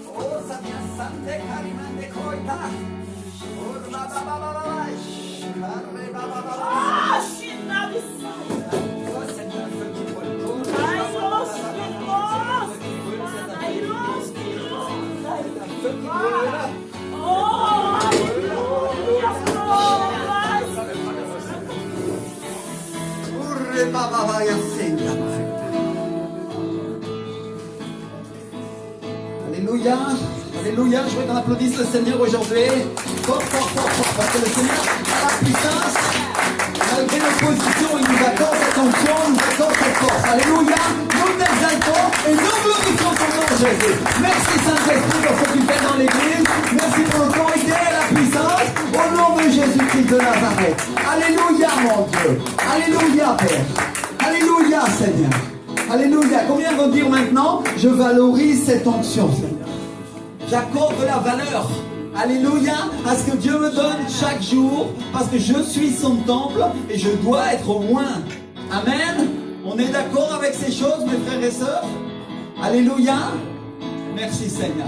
Oh, ça vient, Sante Karimande Koita. Oh, Ah, Shinabisai. oh, c'est un feu qui brûle. Airos, Un feu qui brûle. Oh, Alléluia. Urre Baba Yasenda. Alléluia, alléluia, je veux qu'on applaudisse le Seigneur aujourd'hui. Fort, fort, fort, fort, parce que le Seigneur a la puissance. Malgré l'opposition, il nous accorde cette onction, il nous accorde cette force. Alléluia, nous t'exaltons et nous glorifions ton nom, Jésus. Merci Saint-Esprit pour ce que tu fais dans l'Église. Merci pour l'autorité et la puissance. Au nom de Jésus-Christ de Nazareth. Alléluia, mon Dieu. Alléluia, Père. Alléluia, Seigneur. Alléluia. Combien vont dire maintenant, je valorise cette onction, Seigneur. J'accorde la valeur, alléluia, à ce que Dieu me donne chaque jour, parce que je suis son temple et je dois être au moins. Amen. On est d'accord avec ces choses, mes frères et sœurs? Alléluia. Merci Seigneur.